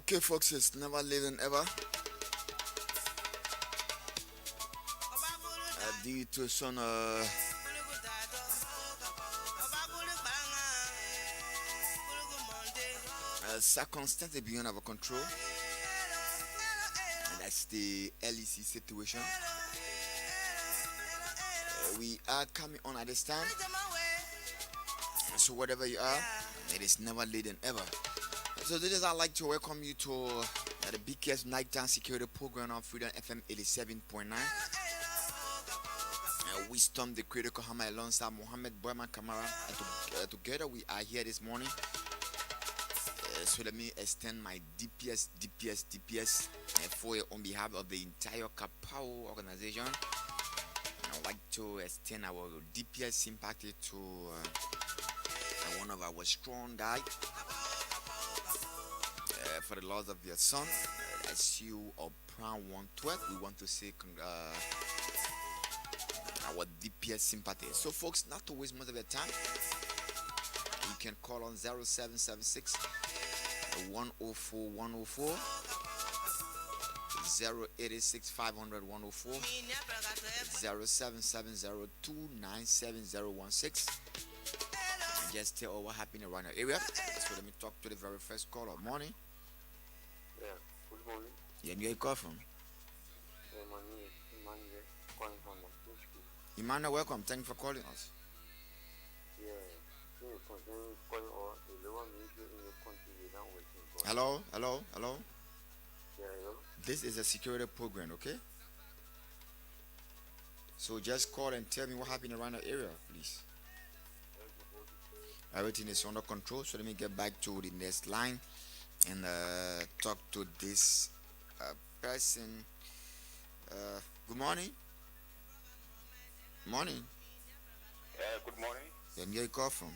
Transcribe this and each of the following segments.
Okay, folks, it's never late than ever. Due to some circumstances beyond our control, and that's the LEC situation. We are coming on at this time, so whatever you are, it is never late than ever. So today I'd like to welcome you to the biggest nighttime security program on Freedom FM 87.9. We stormed the critical hammer alongside Mohammed Boyman Kamara. And together we are here this morning. So let me extend my DPS for on behalf of the entire Kapao organization. I'd like to extend our DPS sympathy to one of our strong guys. For the loss of your son, as you or Brown 112, we want to say our DPS sympathy. So, folks, not to waste much of your time, you can call on 0776 104 104, 086 500 104, 0770 297 and just tell what happened around the area. So, let me talk to the very first caller. Morning. Yeah, good morning. Yeah, where you call from? My name is Emmanuel, calling from the school. Emmanuel, welcome. Thank you for calling us. Yeah, concerning calling or the one in the country without waiting. Hello. Yeah, hello. This is a security program, okay? So just call and tell me what happened around the area, please. Everything is under control, so let me get back to the next line and talk to this person. Good morning. Morning. Good morning. And where you call from?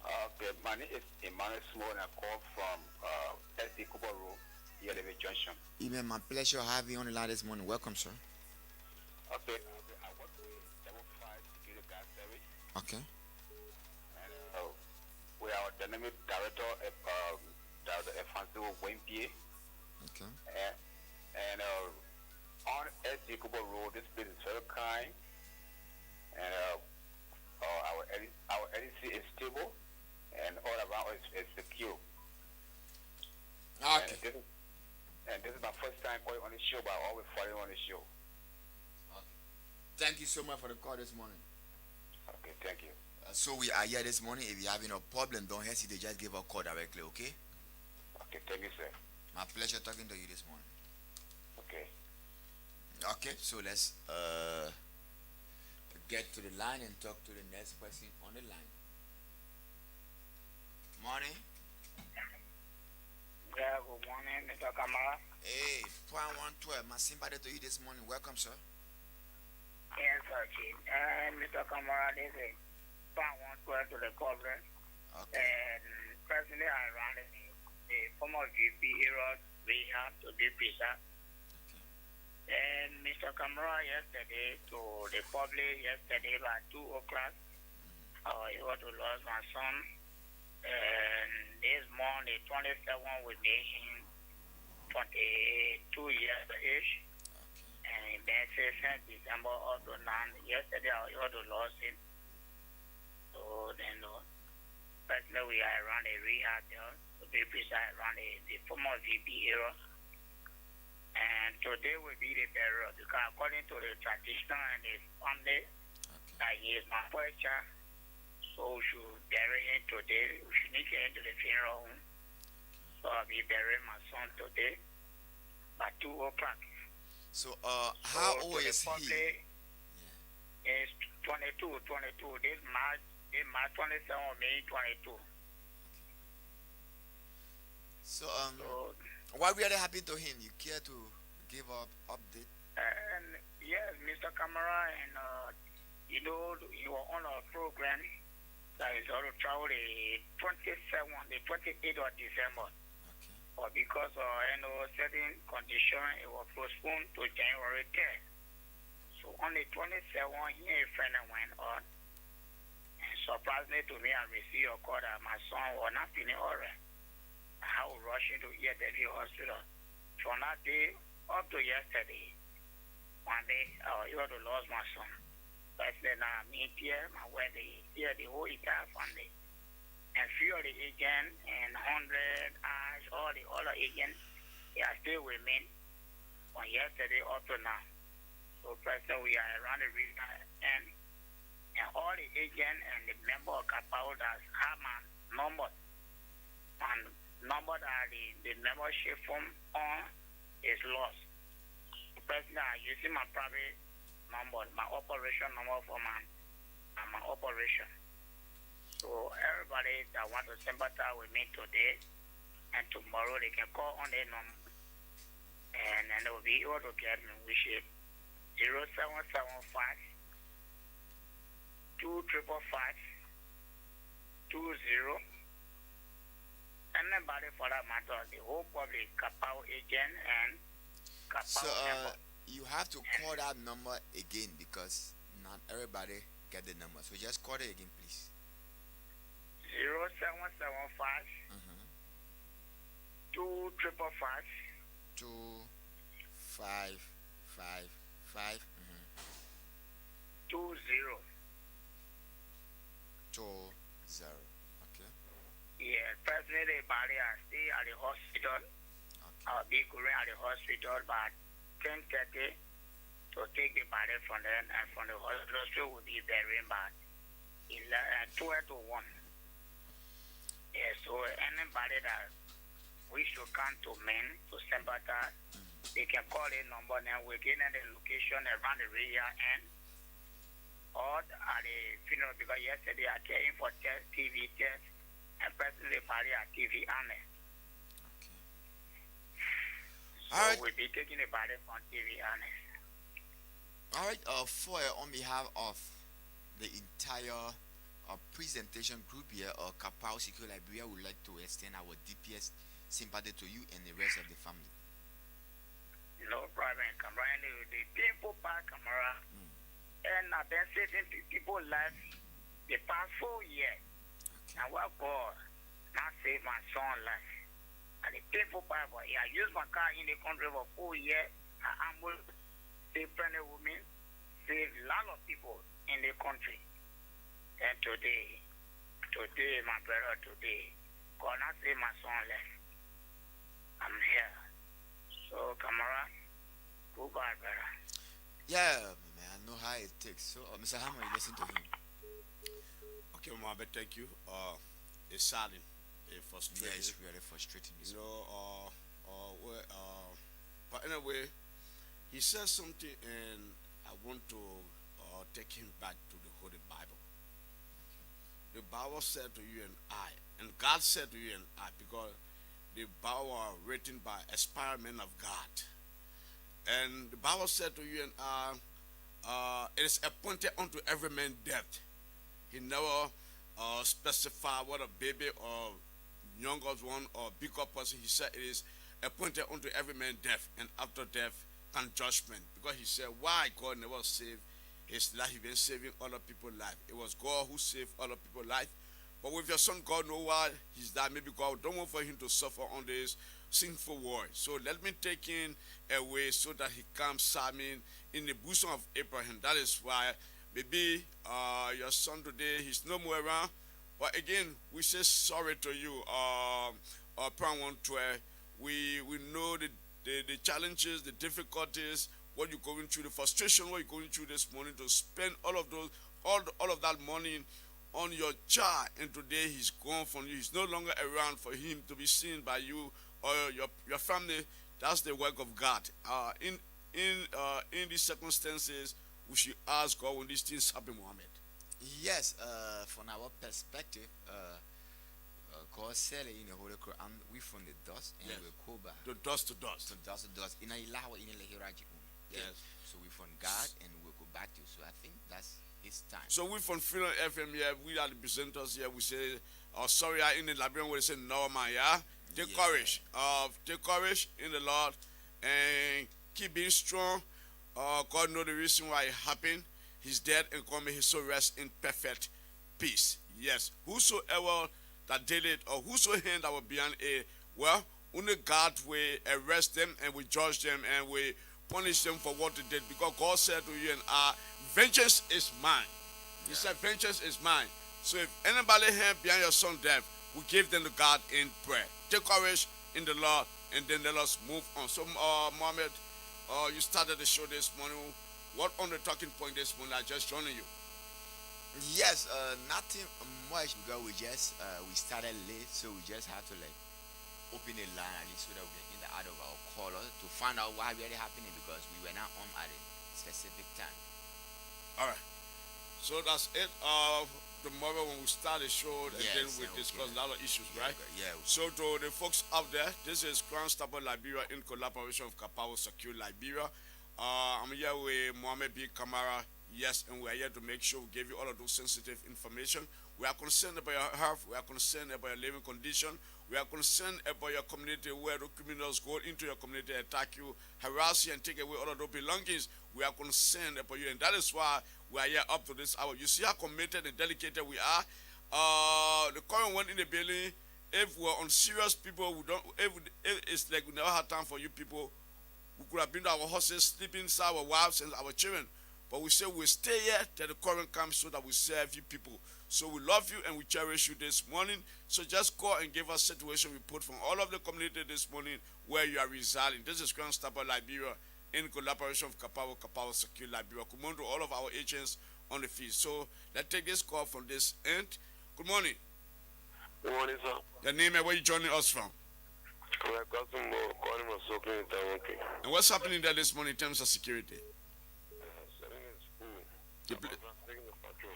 Okay, my name is Emmanuel Small and I call from SD Kubo Road, Yellow Junction. Even my pleasure having you on the line this morning. Welcome, sir. Okay, I work with Level 5 Security Guard Service. Okay. And we are dynamic director Dr. Efanso Wimpie. Okay. And on SD Kubo Road, this place is very kind. And our LEC is stable and all around is secure. Okay. And this is my first time calling on the show, but I always follow on the show. Okay. Thank you so much for the call this morning. Okay, thank you. So we are here this morning. If you're having a problem, don't hesitate. Just give a call directly, okay? Okay, thank you, sir. My pleasure talking to you this morning. Okay. Okay, so let's get to the line and talk to the next person on the line. Morning. Yeah, good morning, Mr. Kamara. Hey, point 112. My sympathy to you this morning. Welcome, sir. Yes, sir, Chief. Mr. Kamara, this is point 112 to the cover. Okay. And personally, I ran the former VP era rehab to be precise. And Mr. Kamara yesterday to the public yesterday by 2 o'clock, he was to lose my son. And this morning, 27 will be him, 22 years of age. And then since December up to now, yesterday I was to lose him. So then, personally, we are around the rehab there, to be precise, around the former VP era. And today will be the burial because according to the tradition and the family, that he is my first child. So we should bury him today. We should take him to the funeral home. So I'll be burying my son today by 2 o'clock. So, how old is he? Is 22. This March 27, May 22. So, what really happened to him? You care to give up update? And yes, Mr. Camara, and you know, you were on a program that is going to travel the 28th of December. Okay. But because of certain condition, it was postponed to January 10th. So on the 27th, he and a friend went on. And surprisingly to me, I received a call that my son was not feeling alright. I was rushing to ESW hospital. From that day up to yesterday, one day, I was able to lose my son. I said, now I'm here, my wedding, here, the whole entire family. And few of the agents and 100 eyes, all the other agents, they are still with me from yesterday up to now. So, President, we are around the region, and all the agents and the member of Kapao that have my number, and number that the membership form on is lost. So, President, I'm using my private number, my operation number for my operation. So everybody that want to sympathize with me today and tomorrow, they can call on their number, and they will be able to get me, which is 0775 2555 20. Anybody for that matter, the whole public, Kapao agent and Kapao member. You have to call that number again because not everybody get the number. So just call it again, please. 0775 2555 2555 20. 20. Okay. Yeah, personally, body I stay at the hospital. Okay. I'll be going at the hospital by 10:30 to take the body from them, and from the hospital will be burying by 12 to 1. Yeah, so anybody that wish to come to men to sympathize, they can call the number, and we're getting the location around the area and all at the funeral, because yesterday I came for TV test, and personally body at TV honest. So all right. we'll be taking the body from TV honest. All right. On behalf of the entire presentation group here, Kapao Secure Liberia, would like to extend our deepest sympathy to you and the rest of the family. No problem, Camara. The people back, Camara, and I've been saving people life the past 4 years. Okay. And what God not save my son life. And the people back, I use my car in the country for 4 years. I am save pregnant women, save a lot of people in the country. And today, my brother, God not save my son life. I'm here. So, Camara, goodbye, brother. Yeah, man, I know how it takes. So, Mr. Hammer, you listen to him. Okay, Mohammed, thank you. It's saddening, it's frustrating. Yeah, it's really frustrating. You know, but anyway, he says something, and I want to take him back to the Holy Bible. The Bible said to you and I, and God said to you and I, because the Bible are written by inspired men of God. And the Bible said to you and I, it is appointed unto every man death. He never specified what a baby or younger one or bigger person. He said it is appointed unto every man death, and after death and judgment. Because he said, why God never saved his life, he been saving other people's life. It was God who saved other people's life. But with your son, God know why he's died. Maybe God don't want for him to suffer on this sinful world. So let me take him away so that he comes serving in the bosom of Abraham. That is why maybe your son today, he's no more around. But again, we say sorry to you. Psalm 112, we know the challenges, the difficulties, what you're going through, the frustration, what you're going through this morning, to spend all of those all of that money on your child, and today he's gone from you. He's no longer around for him to be seen by you or your family. That's the work of God. In these circumstances, we should ask God when these things happen, Muhammad. Yes, from our perspective, God said it in the Holy Quran, we from the dust and Yes. we go back The dust to dust. to dust. In a ilawa in a lehiraji. Yes. So we from God and we go back to. So I think that's his time. So we from Freedom FM here, we are the presenters here. We say, oh sorry, I in the Liberian we say no man, yeah. Take Yeah. courage. Take courage in the Lord and keep being strong. God know the reason why it happened. He's dead and come may his soul rest in perfect peace. Yes. Whosoever that did it or whosoever that will be well, only God will arrest them and we judge them and we punish them for what they did, because God said to you and I, vengeance is mine. He said, vengeance is mine. So if anybody here behind your son death, we give them to God in prayer. Take courage in the Lord and then let us move on. So Mohammed, you started the show this morning. What on the talking point this morning? I just joining you. Yes, nothing much because we started late, so we just had to like open the line at least so that we can in the out of our caller to find out what really happening because we were not on at a specific time. All right. So that's it. Tomorrow when we start the show, and Yes, then we okay. discuss a lot of issues, right? Yeah. So to the folks out there, this is Crown Stable Liberia in collaboration with Kapao Secure Liberia. I'm here with Mohammed B. Kamara. Yes, and we are here to make sure we give you all of those sensitive information. We are concerned about your health. We are concerned about your living condition. We are concerned about your community where the criminals go into your community, attack you, harass you, and take away all of those belongings. We are concerned about you, and that is why we are here up to this hour. You see how committed and dedicated we are. The current one in the building, if we're on serious people, we don't. If it's like we never had time for you people, we could have been to our horses, sleeping inside our wives and our children. But we say we'll stay here till the current comes so that we serve you people. So we love you and we cherish you this morning. So just call and give us situation report from all of the community this morning where you are residing. This is Grand Stable Liberia in collaboration with Kapao Secure Liberia. Good morning to all of our agents on the field. So let's take this call from this end. Good morning. Good morning, sir. Your name and where you joining us from? My cousin calling my soaking in Taiwan. And what's happening there this morning in terms of security? Selling in school. You pl- Taking the patrol.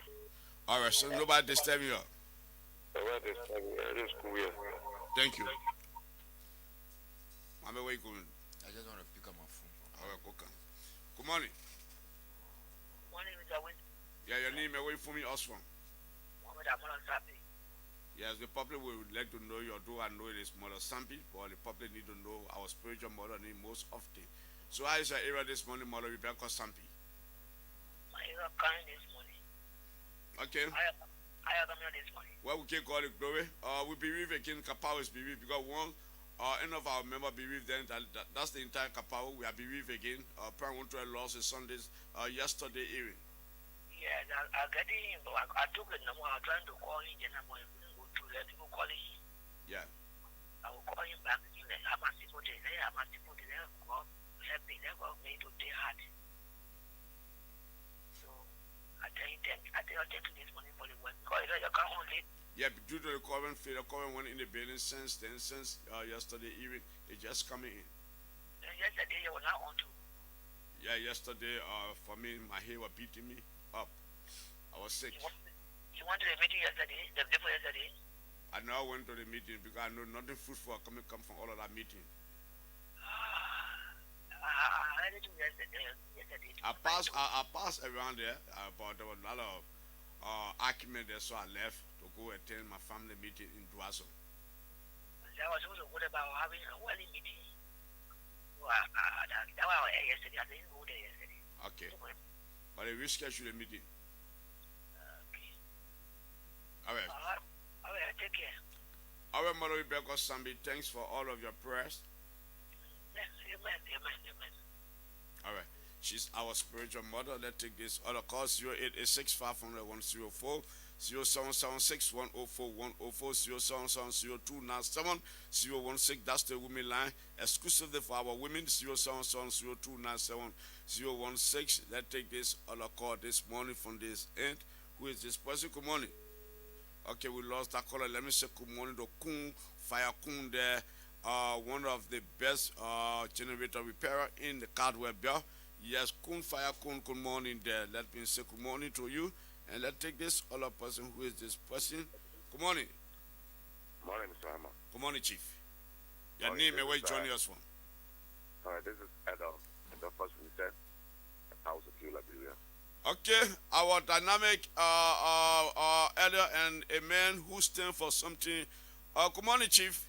all right, so nobody disturbing you. Where they studying? At school, yeah. Thank you. Mama, where you going? I just want to pick up my phone. All right, okay. Good morning. Morning, Mr. Win. Yeah, your name and where you from us from? Mohammed Amon Sapi. Yes, the public would like to know you, although I know it is Mother Sampi, but the public need to know our spiritual mother name most often. So how is your area this morning, Mother Rebecca Sampi? My hero coming this morning. Okay. I am coming this morning. Well, we give God the glory. We believe again, Kapao is bereaved because one, end of our member bereaved then, that's the entire Kapao. We are bereaved again. Prime Winter lost his Sundays yesterday evening. Yes, I get him, but I took it number. I'm trying to call him, and I'm going to go to let people call him. Yeah. I will call him back. I'm a people today. I'm a people today. God help me. Let God make to day hard. So I tell you this morning for the work because you can't only. Yeah, due to the current failure, current went in the building since yesterday evening, it just coming in. Yesterday you were not on to. Yeah, yesterday, for me, my hair was beating me up. I was sick. You went to the meeting yesterday, the day before yesterday? I know I went to the meeting because I know nothing fruitful come from all of that meeting. I heard it yesterday. I passed around there, but there was a lot of argument there, so I left to go attend my family meeting in Duaso. I was also good about having a wedding meeting. That was yesterday. I didn't go there yesterday. Okay. But they rescheduled the meeting. Okay. All right. All right, take care. All right, Mother Rebecca Sambi, thanks for all of your prayers. Amen. All right. She's our spiritual mother. Let's take this other call, 0886 500 104, 0776 104 104 0770 016. That's the women line. Exclusively for our women, 0770 016. Let's take this other call this morning from this end. Who is this person? Good morning. Okay, we lost that caller. Let me say good morning to Kun Fire Kun there. One of the best generator repairer in the Cardwell Bell. Yes, Kun Fire Kun, good morning there. Let me say good morning to you. And let's take this other person. Who is this person? Good morning. Morning, Mr. Hammer. Good morning, Chief. Your Morning, name and where you this is, joining us from? All right, this is Edo. Edo first minister, Kapao Secure Liberia. Okay, our dynamic elder and a man who stands for something. Good morning, Chief.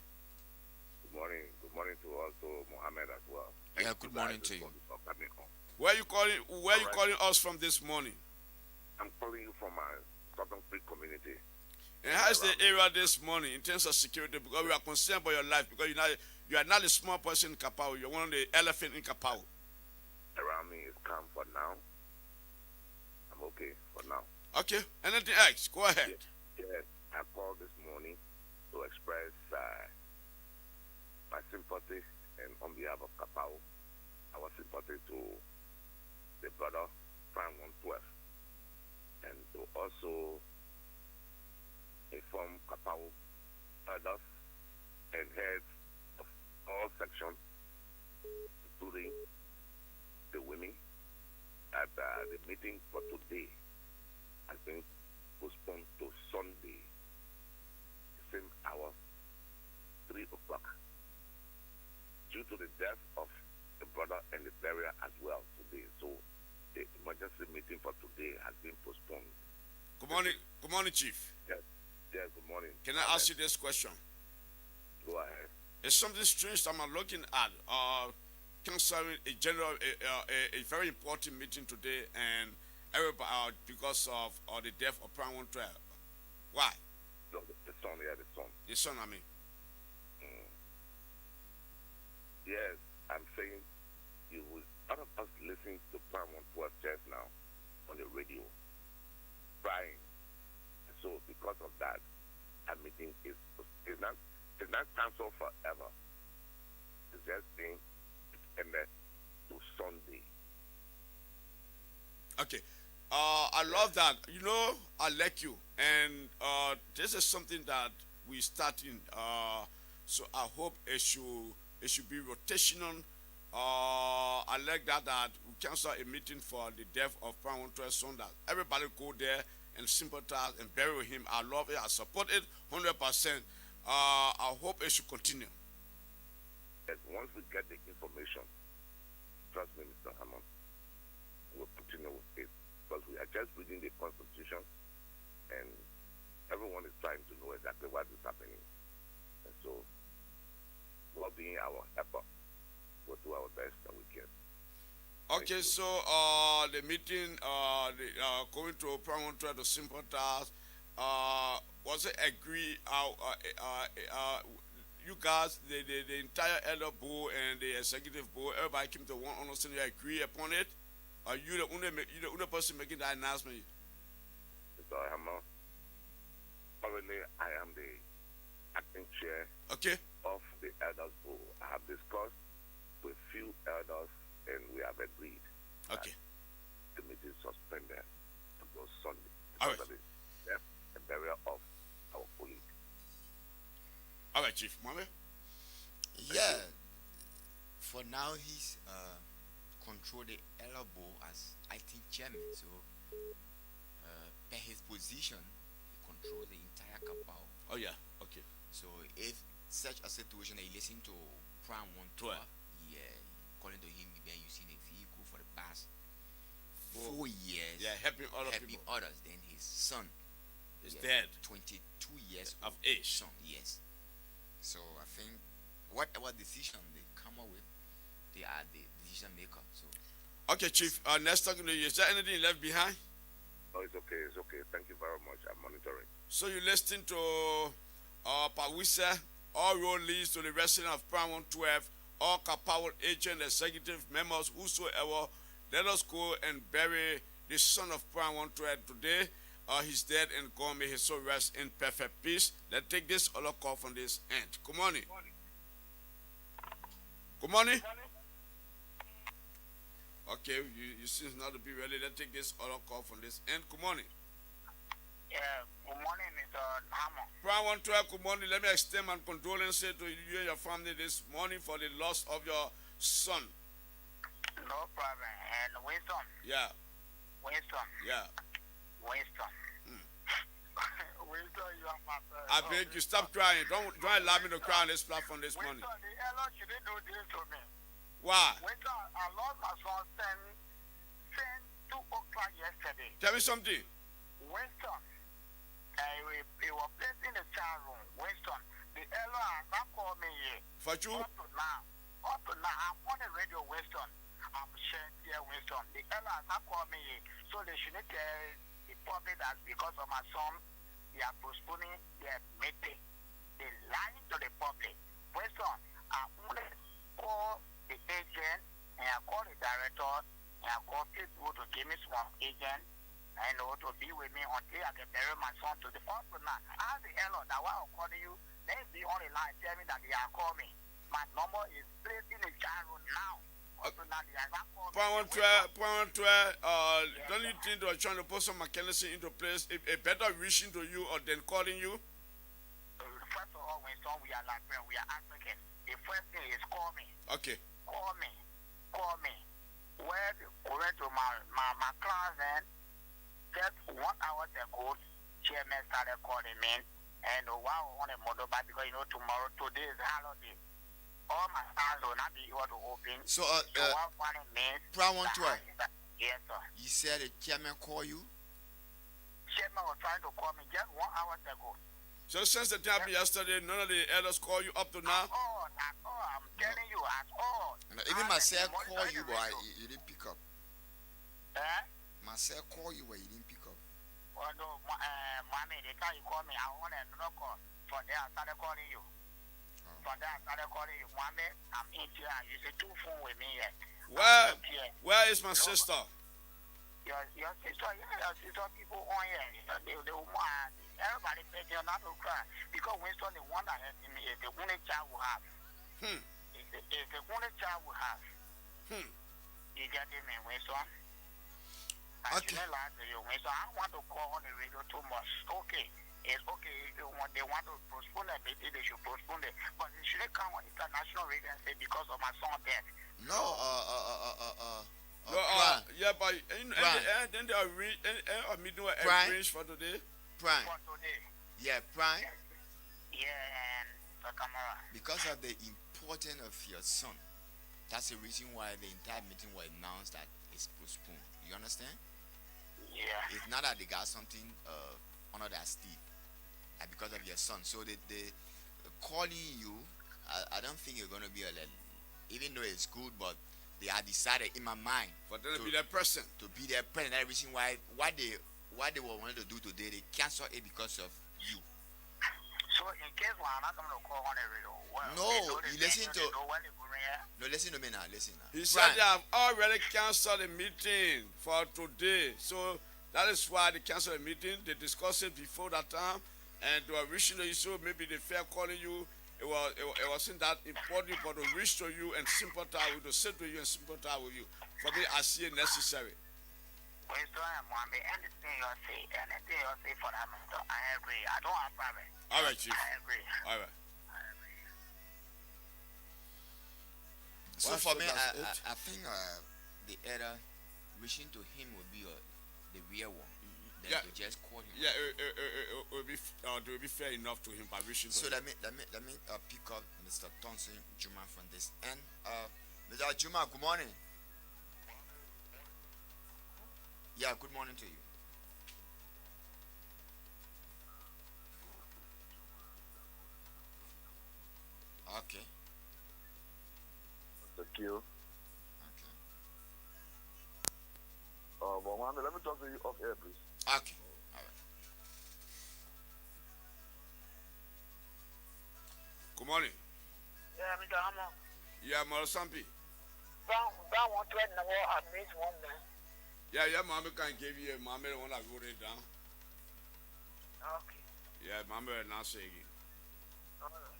Good morning. Good morning to also Mohammed as well. Yeah, good morning to you. For coming on. Where you calling? Where you Alright. calling us from this morning? I'm calling you from my Southern Free community. And how's the area this morning in terms of security? Because we are concerned about your life. Because you are not a small person in Kapao. You're one of the elephant in Kapao. Around me is calm for now. I'm okay for now. Okay. Anything else? Go ahead. Yes, I called this morning to express my sympathy and on behalf of Kapao, our sympathy to the brother Prime 112, and to also inform Kapao elders and heads of all sections, including the women, that the meeting for today has been postponed to Sunday, the same hour, 3 o'clock, due to the death of the brother and the burial as well today. So the emergency meeting for today has been postponed. Good morning. Good morning, Chief. Yes, good morning. Can I ask you this question? Go ahead. It's something strange that I'm looking at. Concerning a general, a very important meeting today, and everybody because of the death of Prime 112. Why? No, the son, yeah, the son. The son, I mean. Yes, I'm saying you will, out of us listening to Prime 112 just now on the radio, crying. And so because of that, our meeting is not cancelled forever. It's just being extended to Sunday. Okay. I love that. You know, I like you. And this is something that we starting. So I hope it should be rotational. I like that we cancel a meeting for the death of Prime 112 son, that everybody go there and sympathize and bury him. I love it. I support it 100%. I hope it should continue. And once we get the information, trust me, Mr. Hammond, we'll continue with it. Because we are just reading the Constitution, and everyone is trying to know exactly what is happening. And so, we'll be our effort. We'll do our best that we can. Okay, so the meeting, going to Prime 112 to sympathize, was it agreed? You guys, the entire elder board and the executive board, everybody came to one understanding. You agree upon it? Are you the only person making that announcement? Mr. Hammer, currently I am the acting chair of the elders board. I have discussed with few elders and we have agreed that the meeting suspended until Sunday. All right. The death and burial of our colleague. All right, Chief. Mohammed? Yeah. For now, he's control the elder board as acting chairman. So, per his position, he controls the entire Kapao. Oh yeah. Okay. So, if such a situation, he listen to Prime 112, yeah, according to him, he been using a vehicle for the past 4 years. Yeah, helping other helping people. others. Then his son Is dead. 22 years Of old age. son, yes. So I think whatever decision they come up with, they are the decision maker. So Okay, Chief. Next talking to you. Is there anything left behind? No, it's okay. It's okay. Thank you very much. I'm monitoring. So you listen to Pawisa, all road leads to the resident of Prime 112, all Kapao agent, executive members, whosoever. Let us go and bury the son of Prime 112 today. He's dead and gone. May his soul rest in perfect peace. Let's take this other call from this end. Good morning. Good morning. Okay, you seem not to be ready. Let's take this other call from this end. Good morning. Yeah, good morning, Mr. Hammer. Prime 112, good morning. Let me extend my condolences to you and your family this morning for the loss of your son. No problem. And Winston. Yeah. Winston. Yeah. Winston. Winston, you are my friend. I beg you, stop crying. Don't allow me to cry on this platform this morning. Winston, the elder shouldn't do this to me. Why? Winston, I lost my son 2 o'clock yesterday. Tell me something. Winston, he was placed in the child room. Winston, the elder has not called me yet. For you? Up to now, I'm on the radio, Winston. I'm sharing here, Winston. The elder has not called me yet. So they shouldn't tell the public that because of my son, they are postponing their meeting. They're lying to the public. Winston, I want to call the agent, and I call the director, and I call people to give me some agent, and to be with me until I can bury my son to the hospital. Now, I ask the elder that while I'm calling you, they be on the line, tell me that they are calling me. My number is placed in the child room now. Point 12, don't you think they are trying to put some mechanism into place, a better reaching to you or than calling you? First of all, Winston, we are like we are African. The first thing is call me. Okay. Call me. Where going to my class then, just 1 hour ago, chairman started calling me, and wow, on a motorbike because today is holiday. All my stars will not be able to open. So, Prime 112. Yes, sir. You said the chairman called you? Chairman was trying to call me just 1 hour ago. So since the time yesterday, none of the elders call you up to now? At all, I'm telling you, at all. Even myself called you, but you didn't pick up. Myself called you, but you didn't pick up. Oh, no, mommy, the time you call me, I want another call. For there, I started calling you. For that, I started calling you, mommy, I'm in here. You say 2 phone with me here. Where is my sister? Your sister, your sister, people on here, they want, everybody says you're not to cry. Because Winston, the one that helped me is the only child we have. It's the only child we have. You get me, Winston? I shouldn't lie to you, Winston. I don't want to call on the radio too much. Okay. It's okay if they want to postpone it, they should postpone it. But it shouldn't come on international radio and say because of my son death. No, yeah, but then they are meeting arranged for today. Prime. For today. Yeah, Prime. Yeah, and the camera. Because of the importance of your son, that's the reason why the entire meeting was announced that it's postponed. You understand? Yeah. It's not that they got something under their steed. Because of your son, so they calling you. I don't think you're gonna be even though it's good, but they are decided in my mind for them to be their present. To be their present. That reason why they were wanting to do today, they cancel it because of you. So in case we're not gonna call on the radio, listen to me now. Listen now. He said they have already canceled the meeting for today, so that is why they canceled the meeting. They discussed it before that time. And they were reaching to you, so maybe they felt calling you. It wasn't that important, but to reach to you and sympathize with you, to sit with you and sympathize with you. For me, I see it necessary. Winston and Mwambe, anything you say for that matter, I agree. I don't have problem. All right, Chief. I agree. All right. So for me, I think the error reaching to him would be the real one. Then to just call him. Yeah, it will be fair enough to him by reaching. So let me pick up Mr. Thompson Juma from this end. Mr. Juma, good morning. Yeah, good morning to you. Okay. Thank you. Okay. Mohammed, let me talk to you off air, please. Okay. All right. Good morning. Yeah, Mr. Hammer. Yeah, Mother Sampi. That one to know I made one man. Yeah, Mohammed can give you a Mohammed one that wrote it down. Okay. Yeah, Mama now say again. All right.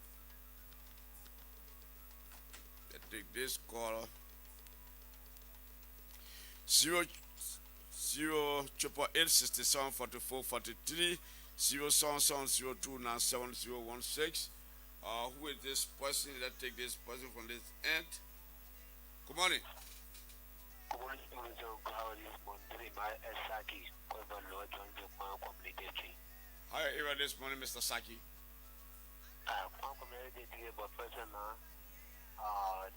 Take this caller. 0 0 triple 8 67 44 43 0 7 7 0 2 9 7 0 1 6. Who is this person? Let's take this person from this end. Good morning. Good morning, Mr. Gowdy, Monday, my Saki, Cover Lord John Community. How are you this morning, Mr. Saki? Community, but person,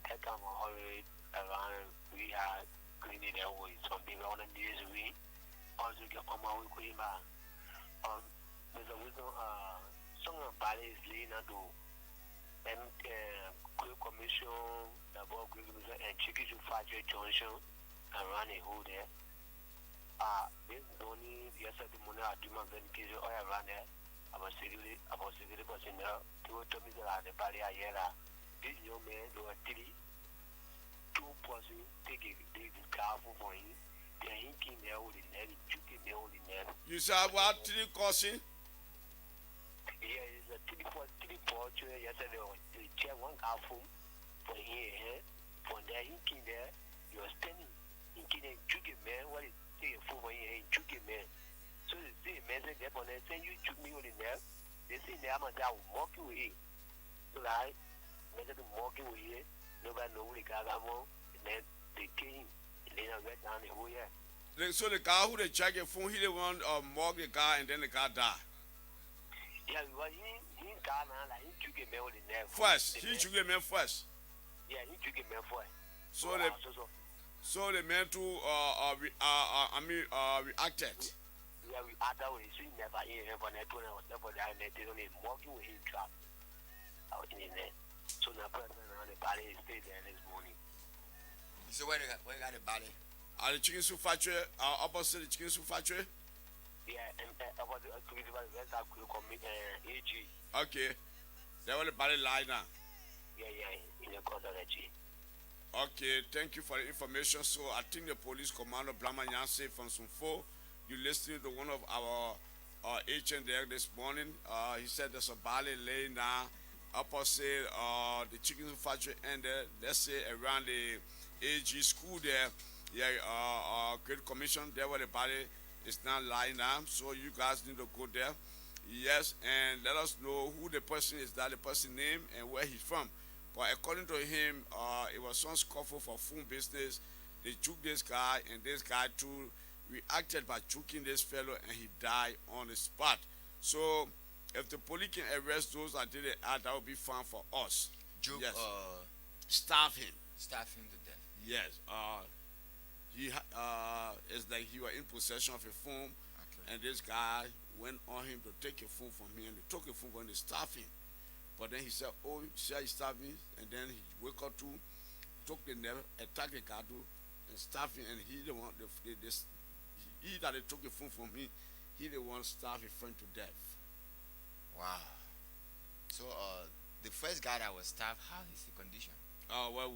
take them always around. We are cleaning their way. Some people on the news, we also get on my way. There's a wisdom, some of body is leaning to commission, the board commission, and chicken to Fajr Junction and run a hole there. This only yesterday morning I do my verification all around there. About security personnel to me that the barrier here. This young man, there were two persons take the car for him. They're hinking there with the net, chucking there with the net. You said what? 3 causing? Yeah, it's a 3-4 yesterday. They check one car for here. From there, hinking there, you're standing. Hinking and chucking man, what is it for here? Chucking man. So they say, man, they're going to send you chuck me with the net. They say, they're going to walk you away. So, like, they're going to walk you away. Nobody knows what they got on. And then they came. And then I went down the whole year. So the guy who they check your phone, he the one mug the car and then the car die. Yeah, well, he got now, like, he took a man with the net. First, he took a man first. Yeah, he took a man first. So the man too reacted. Yeah, we other way, so he never hear him for that one. I was never there, and they don't even walking with him trap out in the net. So the person on the body stayed there this morning. So where you got the body? Are the chicken soup factory opposite the chicken soup factory? Yeah, and about the activity by the rest I could commit AG. Okay. There was the body lie now. Yeah, in the court of the G. Okay, thank you for the information. So I think the police commander Blama Yanse from Sunfo, you listening to one of our agent there this morning. He said there's a body laying now opposite the chicken factory and let's say around the AG school there. Yeah, Great Commission, there where the body is now lying down. So you guys need to go there. Yes, and let us know who the person is, that the person name and where he's from. But according to him, it was some scuffle for phone business. They took this guy, and this guy too reacted by choking this fellow, and he died on the spot. So if the police can arrest those that did it, that would be fine for us. Joke, yes. Starve him. Starve him to death. Yes. He it's like he was in possession of a phone, okay. And this guy went on him to take a phone from him, and he took a phone from him and starved him. But then he said, "Oh, see how he starved me," and then he woke up to, took the nail, attacked the guy and starved him, and he the one he that they took the phone from him, he the one starved his friend to death. Wow. So the first guy that was starved, how is the condition? Well,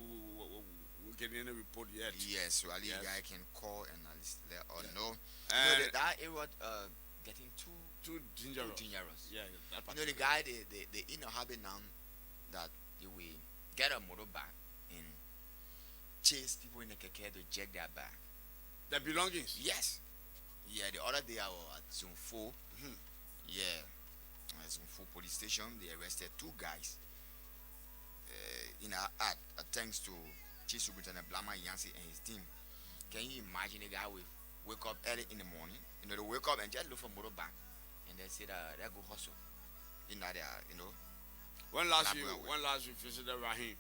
we get any report yet. Yes, so at least guy can call and at least let us know. That area getting too dangerous. Yeah, that you know the guy they in a habit now that they will get a motorbike and chase people in the keke to check their bag. Their belongings? Yes. Yeah, the other day I was at Zone 4. Mm-hmm. Yeah. At Zone 4 police station, they arrested 2 guys. In our act, thanks to Chief Superintendent Blama Yancy and his team. Can you imagine a guy will wake up early in the morning, they wake up and just look for motorbike, and they say that they go hustle. In that, When last you visited Rahim?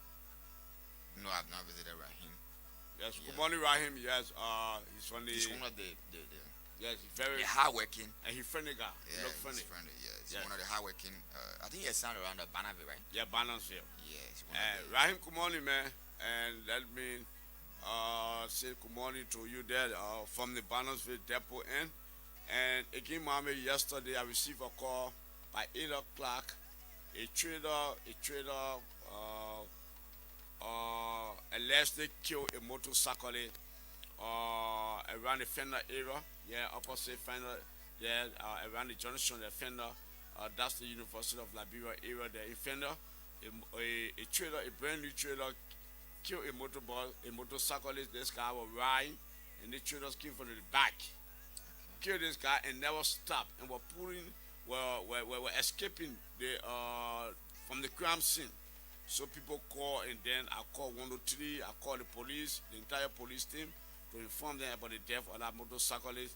No, I've not visited Rahim. Yes, good morning, Rahim. Yes, he's from the. He's one of the yes, he's very hardworking. And he's friendly guy. Yeah, he's friendly. He's one of the hardworking. I think he's sound around the Bannerville, right? Yeah, Bannerville. Yes. Rahim, good morning, man. And let me say good morning to you there from the Bannersville depot end. And again, Mommy, yesterday I received a call by 8 o'clock. A trader allegedly killed a motorcyclist around the Fender area. Yeah, opposite Fender. there around the junction, the offender. That's the University of Liberia area. The offender, a trailer, a brand new trailer, killed a motorcyclist. This guy was riding, and the trailers came from the back, killed this guy, and never stopped, and were escaping the from the crime scene. So people call, and then I called 103. I called the police, the entire police team, to inform them about the death of that motorcyclist.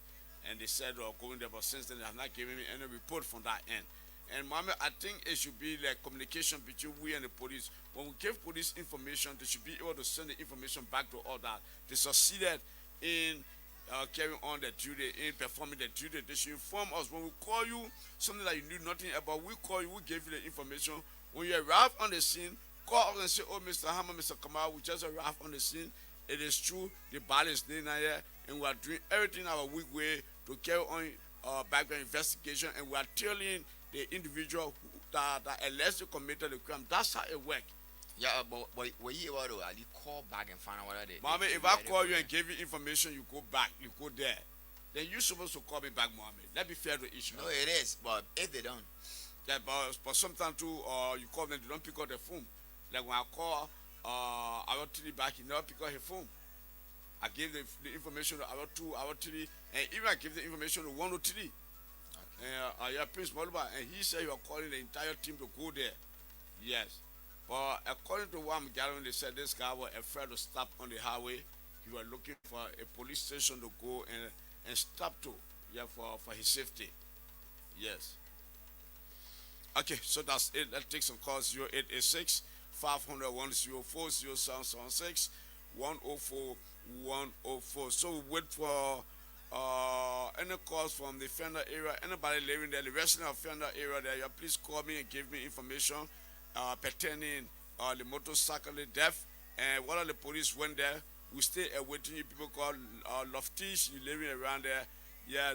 And they said they were going there, but since then they have not given me any report from that end. And Mohammed, I think it should be like communication between we and the police. When we give police information, they should be able to send the information back to all that. They succeeded in carrying on the duty, in performing the duty. They should inform us. When we call you, something that you knew nothing about, we call you, we give you the information. When you arrive on the scene, call us and say, oh, Mr. Hammer, Mr. Kamal, we just arrived on the scene. It is true, the body is laying here, and we are doing everything our weak way to carry on background investigation, and we are telling the individual that allegedly committed the crime. That's how it works. Yeah, but were you able to call back and find out what they? Mohammed, if I call you and give you information, you go back, you go there. Then you're supposed to call me back, Mohammed. Let me fair to each other. No, it is, but if they don't. Yeah, but sometimes too, you call them, they don't pick up the phone. Like when I call our three back, he never pick up his phone. I gave the information to our 2, our 3, and even I gave the information to 103. Okay. Yeah, Prince Moluba, and he said you are calling the entire team to go there. Yes. But according to what I'm gathering, they said this guy was afraid to stop on the highway. He was looking for a police station to go and stop to, yeah, for his safety. Yes. Okay, so that's it. Let's take some calls. 0886 500 104 0776 104 104. So we wait for any calls from the Fender area. Anybody living there, the resident of Fender area there, yeah, please call me and give me information pertaining the motorcycle death and what are the police went there. We stay awaiting you. People call Lofty, she living around there. Yeah,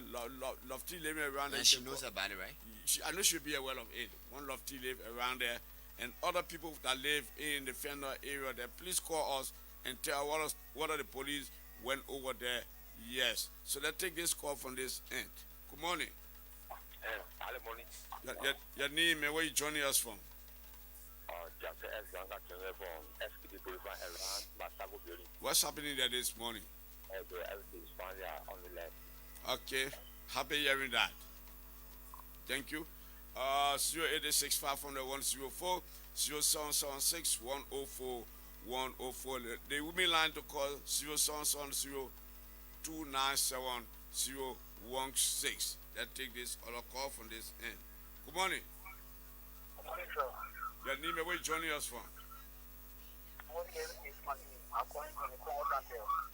Lofty living around there. And she knows about it, right? I know she'll be aware of it. One Lofty live around there, and other people that live in the Fender area there, please call us and tell what are the police went over there. Yes. So let's take this call from this end. Good morning. Hello, morning. Your name and where you joining us from? What's happening there this morning? Okay. Happy hearing that. Thank you. 0886 500 104 0776 104 104. The women line to call 0770 297 016. Let's take this other call from this end. Good morning. Good morning, sir. Your name and where you joining us from?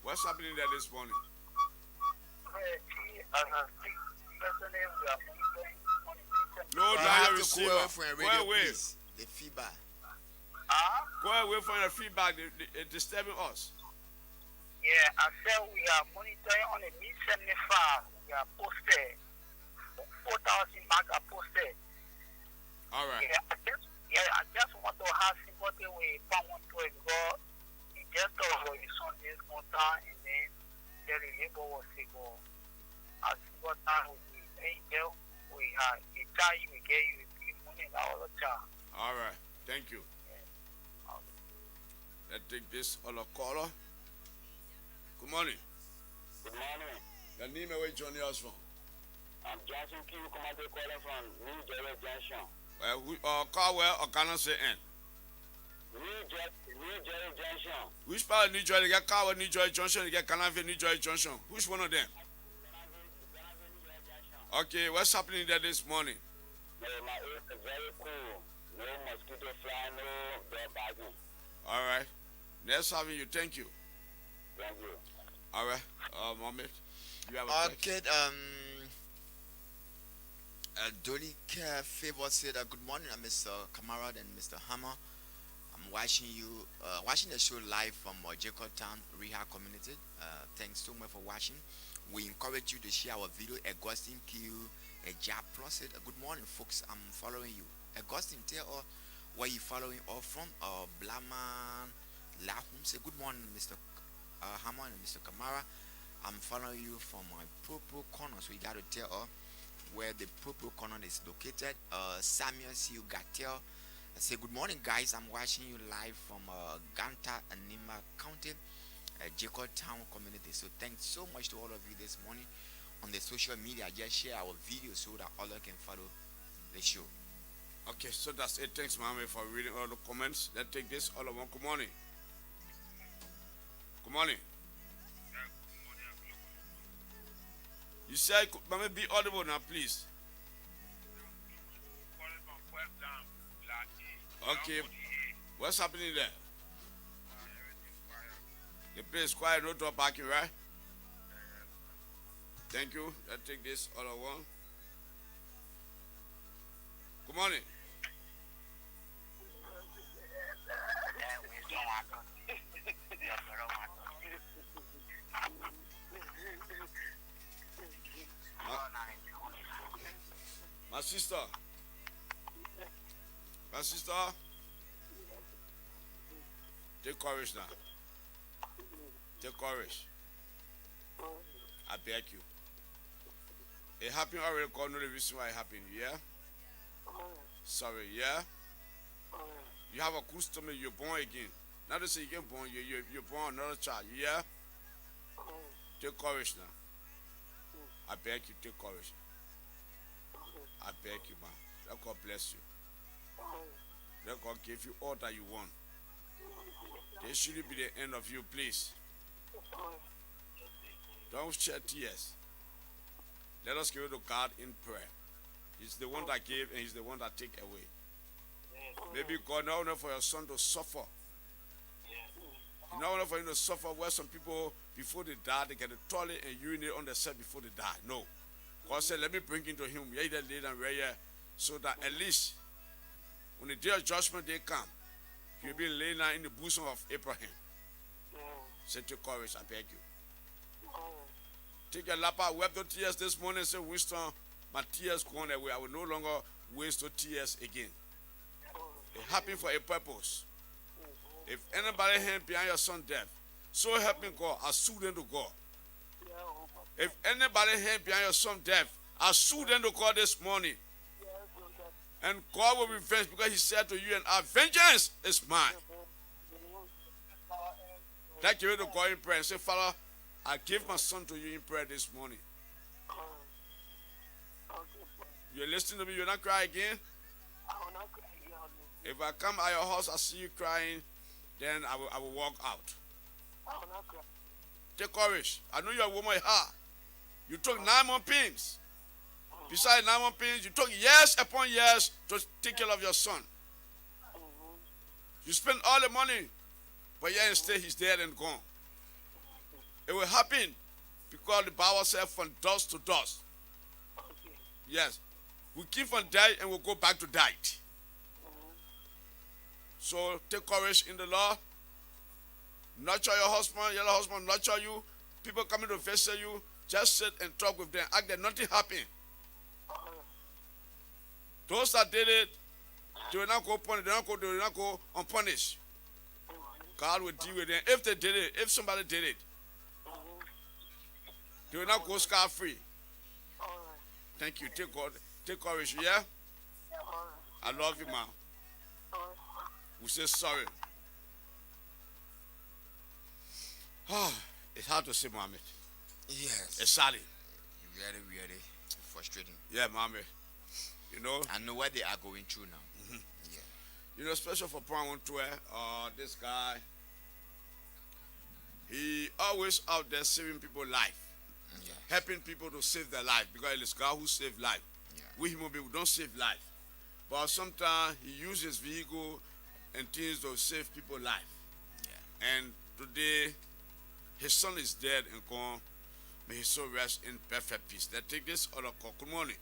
What's happening there this morning? No, down your receiver. Go away. The feedback. Huh? Go away from the feedback. It's disturbing us. Yeah, I said we are monitoring on the Mi-75. We are posted. 4,000 mark are posted. All right. I just want to have sympathy with Pamon to it because he just told his son this contact and then the labor was sick. As what time we angel we have a child we get you money all the time. All right. Thank you. Let's take this other caller. Good morning. Good morning. Your name and where you joining us from? I'm Johnson Q, Commander calling from New Jersey Junction. Carwell or Ghana say N? New Jersey Junction. Which part of New Jersey? You get Carwell, New Jersey Junction, you get Canavia, New Jersey Junction. Which one of them? Okay, what's happening there this morning? No, my area is very cool. No mosquito fly, no dog biting. All right. Nice having you. Thank you. Thank you. All right. Mohammed, you have a Okay, Dolika Favor said, good morning, Mr. Kamara and Mr. Hammer. I'm watching you, watching the show live from Jacob Town Rehab Community. Thanks so much for watching. We encourage you to share our video. Augustine Q, a job plus said, good morning, folks. I'm following you. Augustine, tell us where you following us from. Blaman Lahum say, good morning, Mr. Hammer and Mr. Kamara. I'm following you from my purple corner. So you got to tell us where the purple corner is located. Samuel C. Gatel. I say good morning, guys. I'm watching you live from Ganta, Anima County, Jacob Town community. So thanks so much to all of you this morning on the social media. Just share our video so that others can follow the show. Okay, so that's it. Thanks, Mommy, for reading all the comments. Let's take this all of one. Good morning. Good morning. You said, Mommy, be audible now, please. Okay, what's happening there? The place is quiet, no door parking, right? Thank you. Let's take this all at once. Good morning. My sister. My sister. Take courage now. Take courage. I beg you. It happened already, called no the reason why it happened, yeah? Sorry, yeah? You have a good stomach, you're born again. Not to say you get born, you're born another child, yeah? Take courage now. I beg you, take courage. I beg you, man. Let God bless you. Let God give you all that you want. This shouldn't be the end of you, please. Don't shed tears. Let us give it to God in prayer. He's the one that gave and He's the one that take away. Maybe God not only for your son to suffer. Not only for him to suffer where some people before they die, they get a toilet and urinate on themselves before they die. No. God said, let me bring him to him. Yeah, that later and right here, so that at least when the day of judgment they come, he'll be laying down in the bosom of Abraham. Say, take courage, I beg you. Take your lap out, wept the tears this morning and say, Winston, my tears gone away. I will no longer waste the tears again. It happened for a purpose. If anybody hand behind your son's death, so help me God, I sue them to God. If anybody hand behind your son's death, I sue them to God this morning. And God will revenge because He said to you and I, vengeance is mine. Thank you to God in prayer and say, Father, I give my son to you in prayer this morning. You're listening to me, you'll not cry again? If I come at your house, I see you crying, then I will walk out. Take courage. I know you're a woman heart. You took 9 more pins. Besides 9 more pins, you took years upon years to take care of your son. You spent all the money, but yet instead he's dead and gone. It will happen because the Bible said from dust to dust. Yes. We keep on dying and we'll go back to die. So take courage in the Lord. Nurture your husband nurture you. People coming to visit you, just sit and talk with them. Act that nothing happened. Those that did it, they will not go punished. They will not go unpunished. God will deal with them. If they did it, if somebody did it, they will not go scot-free. Thank you. Take courage, yeah? I love you, man. We say sorry. It's hard to say, Mohammed. Yes. It's sad. Really frustrating. Yeah, Mohammed. You know? I know what they are going through now. Mm-hmm. Yeah. You know, especially for Point 112, this guy, he always out there saving people's life. Yeah. Helping people to save their life because it's God who saves life. Yeah. We human beings don't save life. But sometimes he uses vehicle and things to save people's life. Yeah. And today, his son is dead and gone. May his soul rest in perfect peace. Let's take this other call. Good morning.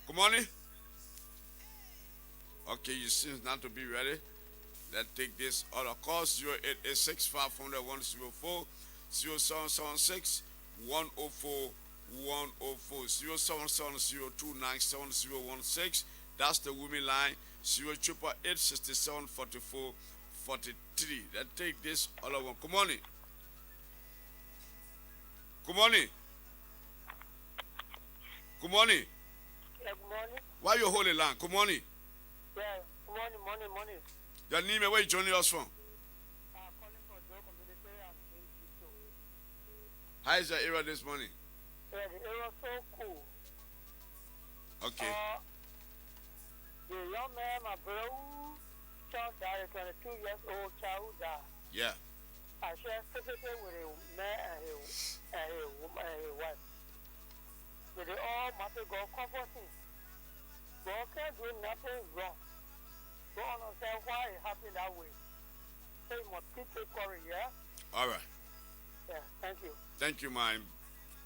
Good morning. Okay, you seem not to be ready. Let's take this other call. 0886 500 104 0776 104 104 0770297016. That's the women line. 0888 67 44 43. Let's take this other one. Good morning. Good morning. Good morning. Yeah, good morning. Why you holding line? Good morning. Yeah, good morning. Your name and where you joining us from? Calling for Joe Community and so. How is your area this morning? Yeah, the area so cool. Okay. The young man, my brother, child died, 22 years old child died. Yeah. I share physically with a man and a woman and a wife. But they all must go comforting. God can't do nothing wrong. Don't understand why it happened that way. So you must keep it courage, yeah? All right. Yeah, thank you. Thank you, my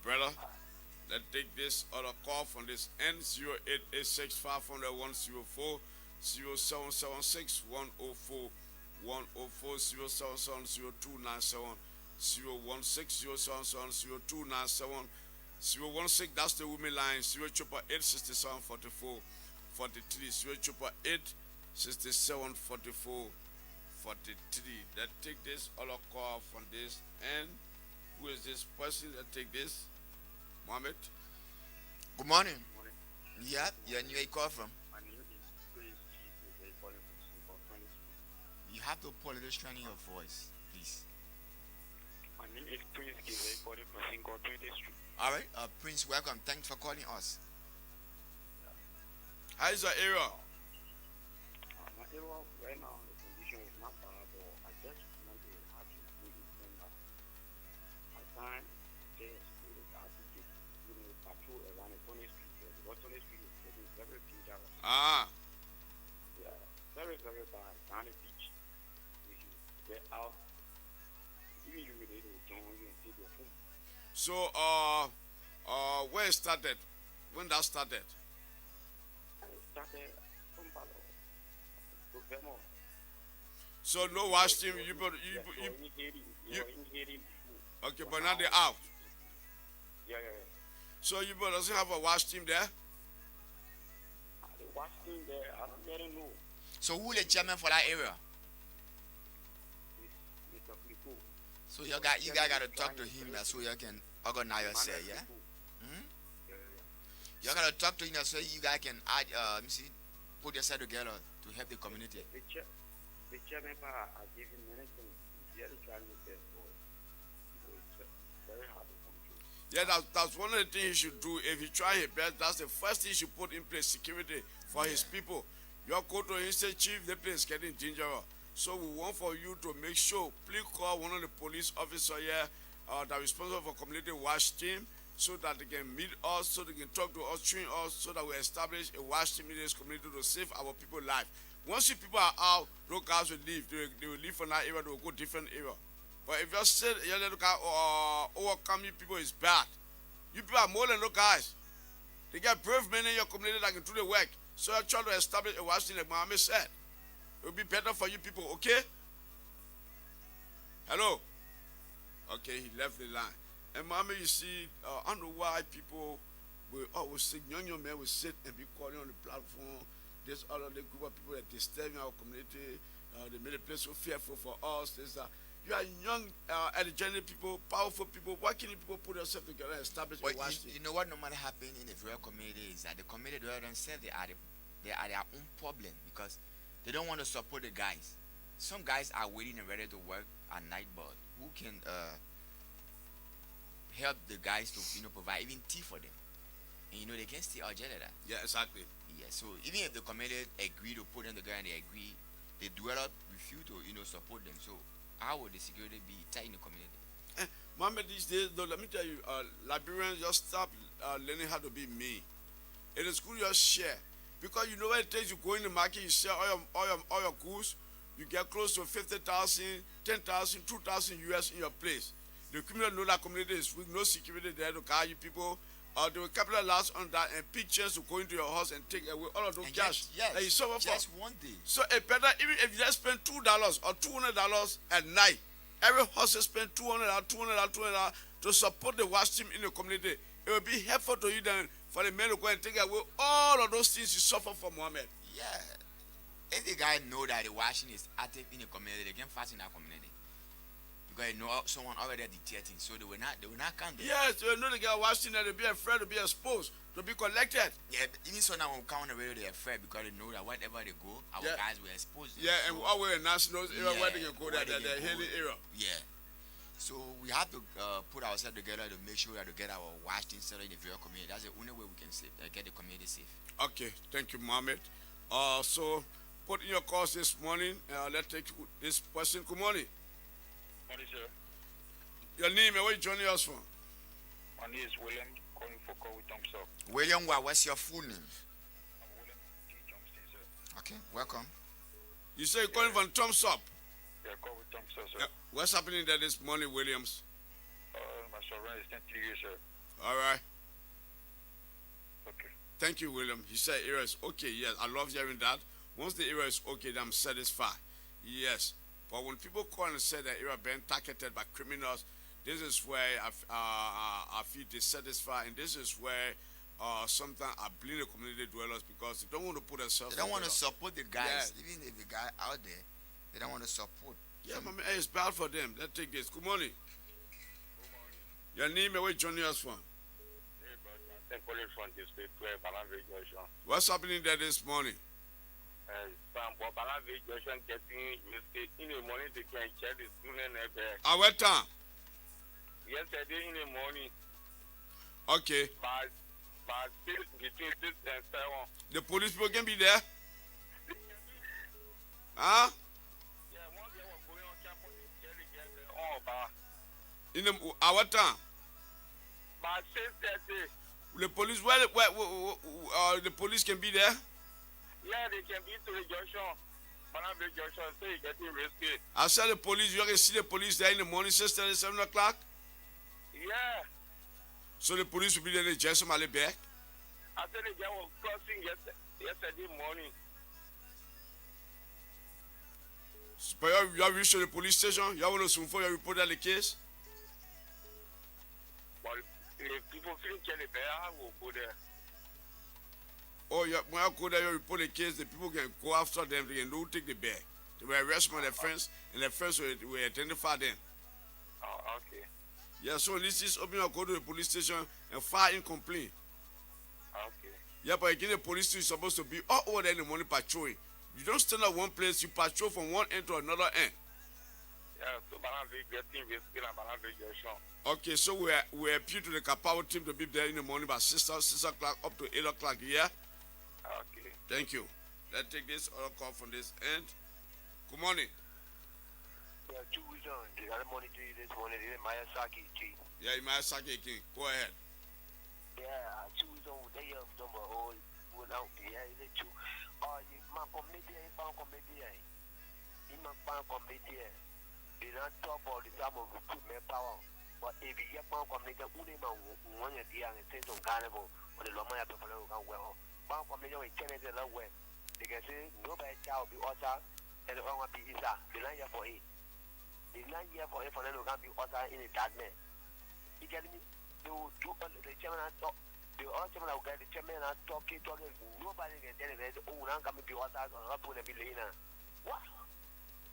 brother. Let's take this other call from this N0886 500 104 0776 104 104 077 0297 016 077 0297 016. That's the women line. 088 67 44 43 088 67 44 43. Let's take this other call from this N. Who is this person that take this? Mohammed? Good morning. Good morning. Yeah, you and where you call from? My name is Praise Jesus, calling from Singapore 20. You have to pull a little strength in your voice, please. My name is Prince Gizay, calling from Singapore 20th Street. All right, Prince, welcome. Thanks for calling us. How is your area? My area right now, the condition is not bad, but I just want to have you to inform that my time there is good. I have to patrol around the 20th Street. Because 20th Street is getting very dangerous. Ah, Yeah, very, very bad. Down the beach. If you get out, even you will need to join you and take your phone. so where it started? When that started? And it started from Balo to Vermont. So no wash team. You You're inhaling food. okay, but now they're out. Yeah. So you doesn't have a wash team there? The wash team there, I don't really know. So who the chairman for that area? It's Mr. Clico. So you guys got to talk to him so you can organize yourself, yeah? You got to talk to him so you guys can add, put yourself together to help the community. The chairman are giving many things. He's really trying to get for it. It's very hard to come through. Yeah, that's one of the things he should do. If he try his best, that's the first thing he should put in place, security for his people. Your go to him say, Chief, the place is getting dangerous. So we want for you to make sure, please call one of the police officers here that is responsible for community watch team so that they can meet us, so they can talk to us, train us, so that we establish a watch team in this community to save our people's life. Once you people are out, those guys will leave. They will leave from that area, they will go different area. But if you say you let the guy overcome you people is bad. You people are more than those guys. They get brave men in your community that can do the work. So I try to establish a watch team like Mohammed said. It will be better for you people, okay? Hello? Okay, he left the line. And Mohammed, you see, I don't know why people will always say, young men will sit and be calling on the platform. This other group of people that disturbing our community. They made a place so fearful for us. You are young, energetic people, powerful people. Why can't you people put yourselves together and establish a watch team? You know what normally happens in the rural community is that the community themselves, they are their own problem because they don't want to support the guys. Some guys are waiting and ready to work at night, but who can help the guys to provide even tea for them? And they can still jail that. Yeah, exactly. Yeah, so even if the community agree to put them together and they agree, the dweller refuse to support them. So how would the security be tight in the community? Mohammed, these days, though, let me tell you, Liberians just stop learning how to be me. It is good you just share. Because you know what it takes, you go in the market, you sell all your goods, you get close to 50,000, 10,000, 2,000 US in your place. The criminal know that community is weak, no security there to guard you people. They will capitalize on that and pictures to go into your house and take away all of those cash that you suffer for. Just one day. So it better, even if you just spend $2 or $200 at night, every house spend $200 to support the watch team in the community. It will be helpful to you then for the men to go and take away all of those things you suffer from, Mohammed. Yeah. If the guy know that the washing is active in the community, they can fast in that community. Because you know someone already dictating, so they will not come there. Yes, you know the guy watching that, they be afraid to be exposed, to be collected. Yeah, even so now when we come on the radio, they're afraid because they know that wherever they go, our guys will expose them. Yeah, and so, our nationals area where they can go, where that they they're can go. hailing area. Yeah. So we have to put ourselves together to make sure that to get our watching set in the very community. That's the only way we can save, get the community safe. Okay, thank you, Mohammed. So put in your calls this morning. Let's take this person. Good morning. Morning, sir. Your name and where you joining us from? My name is William, calling for call with thumbs up. William, what's your full name? I'm William T. Johnston, sir. Okay, welcome. You say you're calling from Thumbs Up. Yeah, call with thumbs up, sir. Yeah. What's happening there this morning, Williams? My surrounding is 10 years, sir. All right. Okay. Thank you, William. He said area is okay. Yes, I love hearing that. Once the area is okay, then I'm satisfied. Yes. But when people call and say that area being targeted by criminals, this is where I feel dissatisfied, and this is where sometimes I blame the community dwellers because they don't want to put themselves. They don't want to support the guys, Yeah. even if the guy out there, they don't want to support. Yeah, but it's bad for them. Let's take this. Good morning. Good morning. Your name and where you joining us from? Hey, brother. I'm calling from this place, 12 Balanve Junction. What's happening there this morning? From Balanve Junction getting mistake. In the morning, they can check the student there. At what time? Yesterday in the morning, Okay. by 6, between 6 and 7. The police people can be there? Huh? Yeah, one day was going on campus, they get there on by At what time? 6:30. The police, the police can be there? Yeah, they can be to the junction. Balanve Junction, so you getting risky. I said the police, you can see the police there in the morning, 6:30, 7 o'clock. Yeah. So the police will be there, they just somebody back. I said the guy was crossing yesterday morning. But you have reached the police station, you have to soon for you report that the case. But if people feeling Kelly Bear, I will go there. Oh, yeah, when I go there, you report the case, the people can go after them, they can don't take the bag. They will arrest them on the fence, and the fence will identify them. Oh, okay. Yeah, so this is open up, go to the police station and file in complaint. Okay. Yeah, but again, the police is supposed to be all over there in the morning patrolling. You don't stand at one place, you patrol from one end to another end. Yeah, so Balanve getting risky and Balanve Junction. Okay, so we appeal to the Kapao team to be there in the morning by 6 o'clock up to 8 o'clock, yeah? Okay. Thank you. Let's take this other call from this end. Good morning. Yeah, 2 weeks on. They got money to you this morning. They didn't Mayasaki, G. Yeah, you might suck again. Go ahead. Yeah, 2 weeks on. They have number all. Without, yeah, is it true? My committee, in my committee, they don't talk about the time of recruitment power. But if you get one committee, who they want to do and say some carnival, or the Loma people who can well. One committee, we can't say that way. They can say nobody shall be author, and the one will be Isa. They're not here for it. They're not here for it for them who can be author in the darkness. You get me? They will do the chairman and talk. The other chairman will get the chairman and talking. Nobody can tell them, oh, now come be author, or not put them in there. What?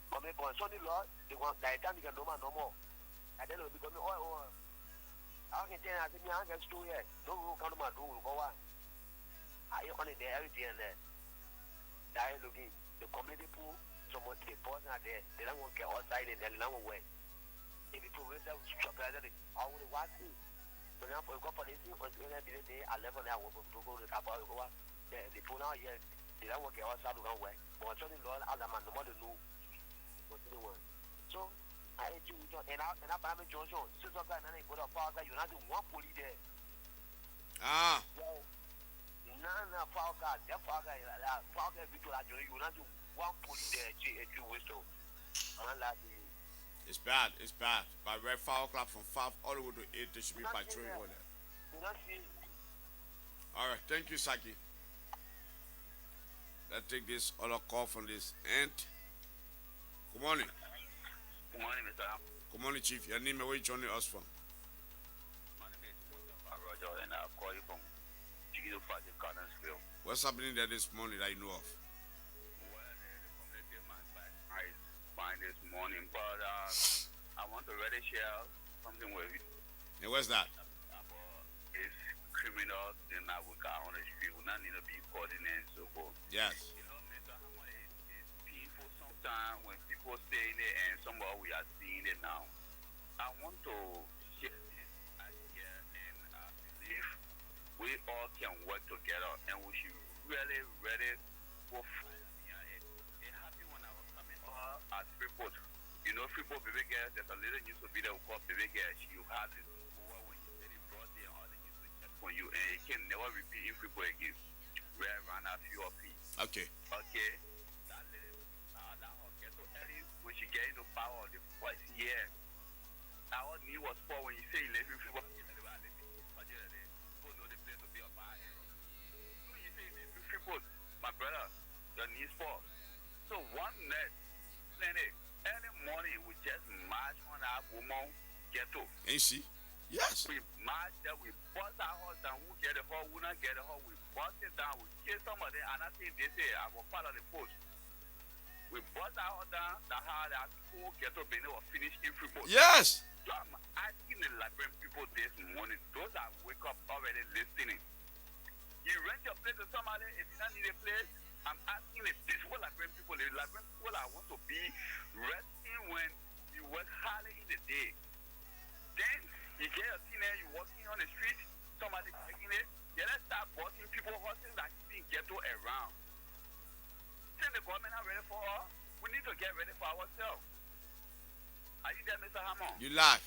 But me for Sunday Lord, they want that time you can no more. And then it will become I can tell you, I think I can do here. No one come to my door, go on. I only there everything and there. That is looking the community pool, someone the boss are there, they don't want to get outside in the long way. If you progress that chocolate, I will watch it. But now for go for this on day 11 hours to go to Kapao go on. The pool now here, they don't want to get outside the long way. But Sunday Lord, other man, no more to know. So I do and I buy me Johnson, 6 o'clock and I go to Parker, you not do one police there. Ah. No, Parker, that Parker, you not do one police there, G, whistle. It's bad, it's bad. By red 5 o'clock from 5 all the way to 8, they should be patrolling over there. You not see. All right, thank you, Saki. Let's take this other call from this end. Good morning. Good morning, Mr. Good morning, Chief. Your name and where you joining us from? My name is Mustafa Roger, and I call you from Chiquito Project, Cardinalsville. What's happening there this morning that you know of? Well, the community man I find this morning, but I I want to really share something with you. And what's that? About this criminal thing that we got on the street. We not need to be coordinated so forth. Yes. You know, Mr. Hammer, it's painful sometimes when people say it and somehow we are seeing it now. I want to share this idea and I believe we all can work together and we should really, really go fight behind it. It happened when I was coming at Freeport. You know, Freeport baby girl, there's a little news video we call baby girl. She had this over when you said it brought there all the news to check on you and it can never repeat in Freeport again. We ran a few of it. Okay. Okay. That little, that whole ghetto area, when she get into power, the first year, our knee was poor when you say 11 people. People know the place to be a fire. When you say 11 people, my brother, your knees poor. So one night, early morning, we just march on our woman ghetto. And you see? Yes. We march there, we bust our house down, who get the hole, who not get the hole, we bust it down, we kill somebody, and I think they say, I was part of the post. We bust our house down, that how that whole ghetto Benin was finished in Freeport. Yes. So I'm asking the Liberian people this morning, those that wake up already listening. You rent your place to somebody, if you don't need a place, I'm asking the peaceful Liberian people that want to be resting when you work hard in the day. Then you get a teenager, you walking on the street, somebody taking it, yeah, let's start busting people, horses that keep ghetto around. Since the government are ready for us, we need to get ready for ourselves. Are you there, Mr. Hammond? You laugh.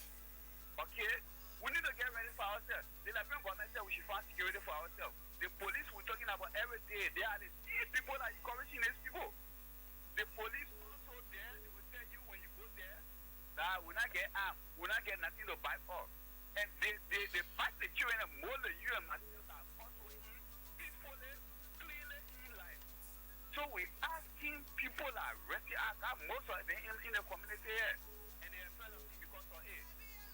Okay? We need to get ready for ourselves. The Liberian government said we should find security for ourselves. The police we're talking about every day, they are the same people that are encouraging these people. The police also there, they will tell you when you go there, that we not get armed, we not get nothing to buy for. And they fight the children and mold you and myself are also in peacefully, cleanly in life. So we asking people that are ready, I got most of them in the community here. And they are fellowship because of it.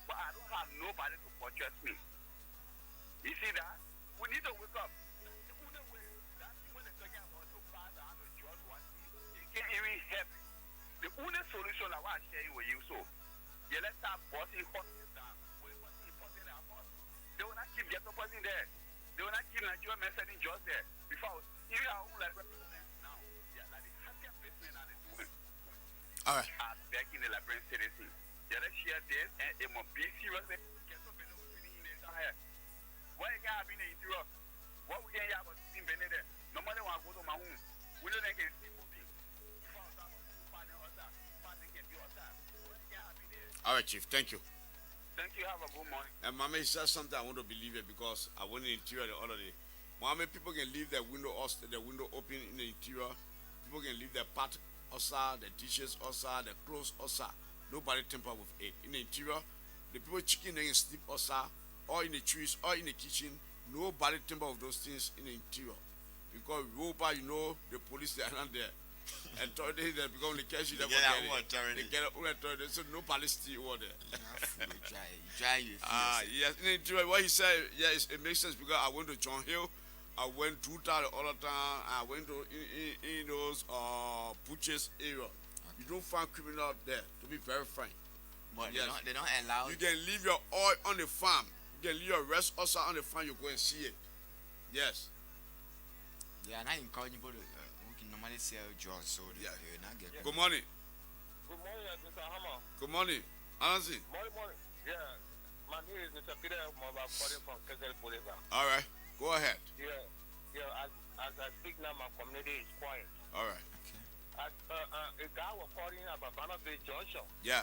But I don't have nobody to purchase me. You see that? We need to wake up. The only way, that thing when they're talking about to pass and to judge one thing, it can't even help. The only solution I want to share with you, so, yeah, let's start busting horses down. We're busting horses down first. They will not keep getting person there. They will not keep Nigerian men sending just there. Before, even our own like now, yeah, like the happiest placement that they're doing. All right. I'm begging the Liberian citizens. Yeah, let's share this and it must be serious. Get some benefit in the here. What you got in the interior? What we can have in Benedict? No matter what I go to my home, we don't get sleep moving. All right, Chief. Thank you. Thank you. Have a good morning. And Mama, he said something I want to believe it because I went in the interior the other day. Mama, people can leave their window open in the interior. People can leave their pot outside, the dishes outside, the clothes outside. Nobody tamper with it. In the interior, the people chicken they can sleep outside, or in the trees, or in the kitchen. Nobody tamper with those things in the interior. Because Europa, you know, the police they are not there. And authority they become the cash you never get it. They get own authority, so no police still over there. Yes, in the interior, what he said, yes, it makes sense because I went to John Hill. I went through that all the time. I went to in those butchers area. You don't find criminal there, to be very frank. But yes. they don't allow. You can leave your oil on the farm. You can leave your rest also on the farm. You go and see it. Yes. They are not encouraging people who can normally sell drugs, so they will not get. Good morning. Good morning, Mr. Hammer. Good morning. Anansi. Morning. Yeah. My name is Mr. Peter Mobile calling from Kapao Secure. All right. Go ahead. Yeah. As I speak now, my community is quiet. All right. Okay. A guy was calling about Banner Bay Junction. Yeah.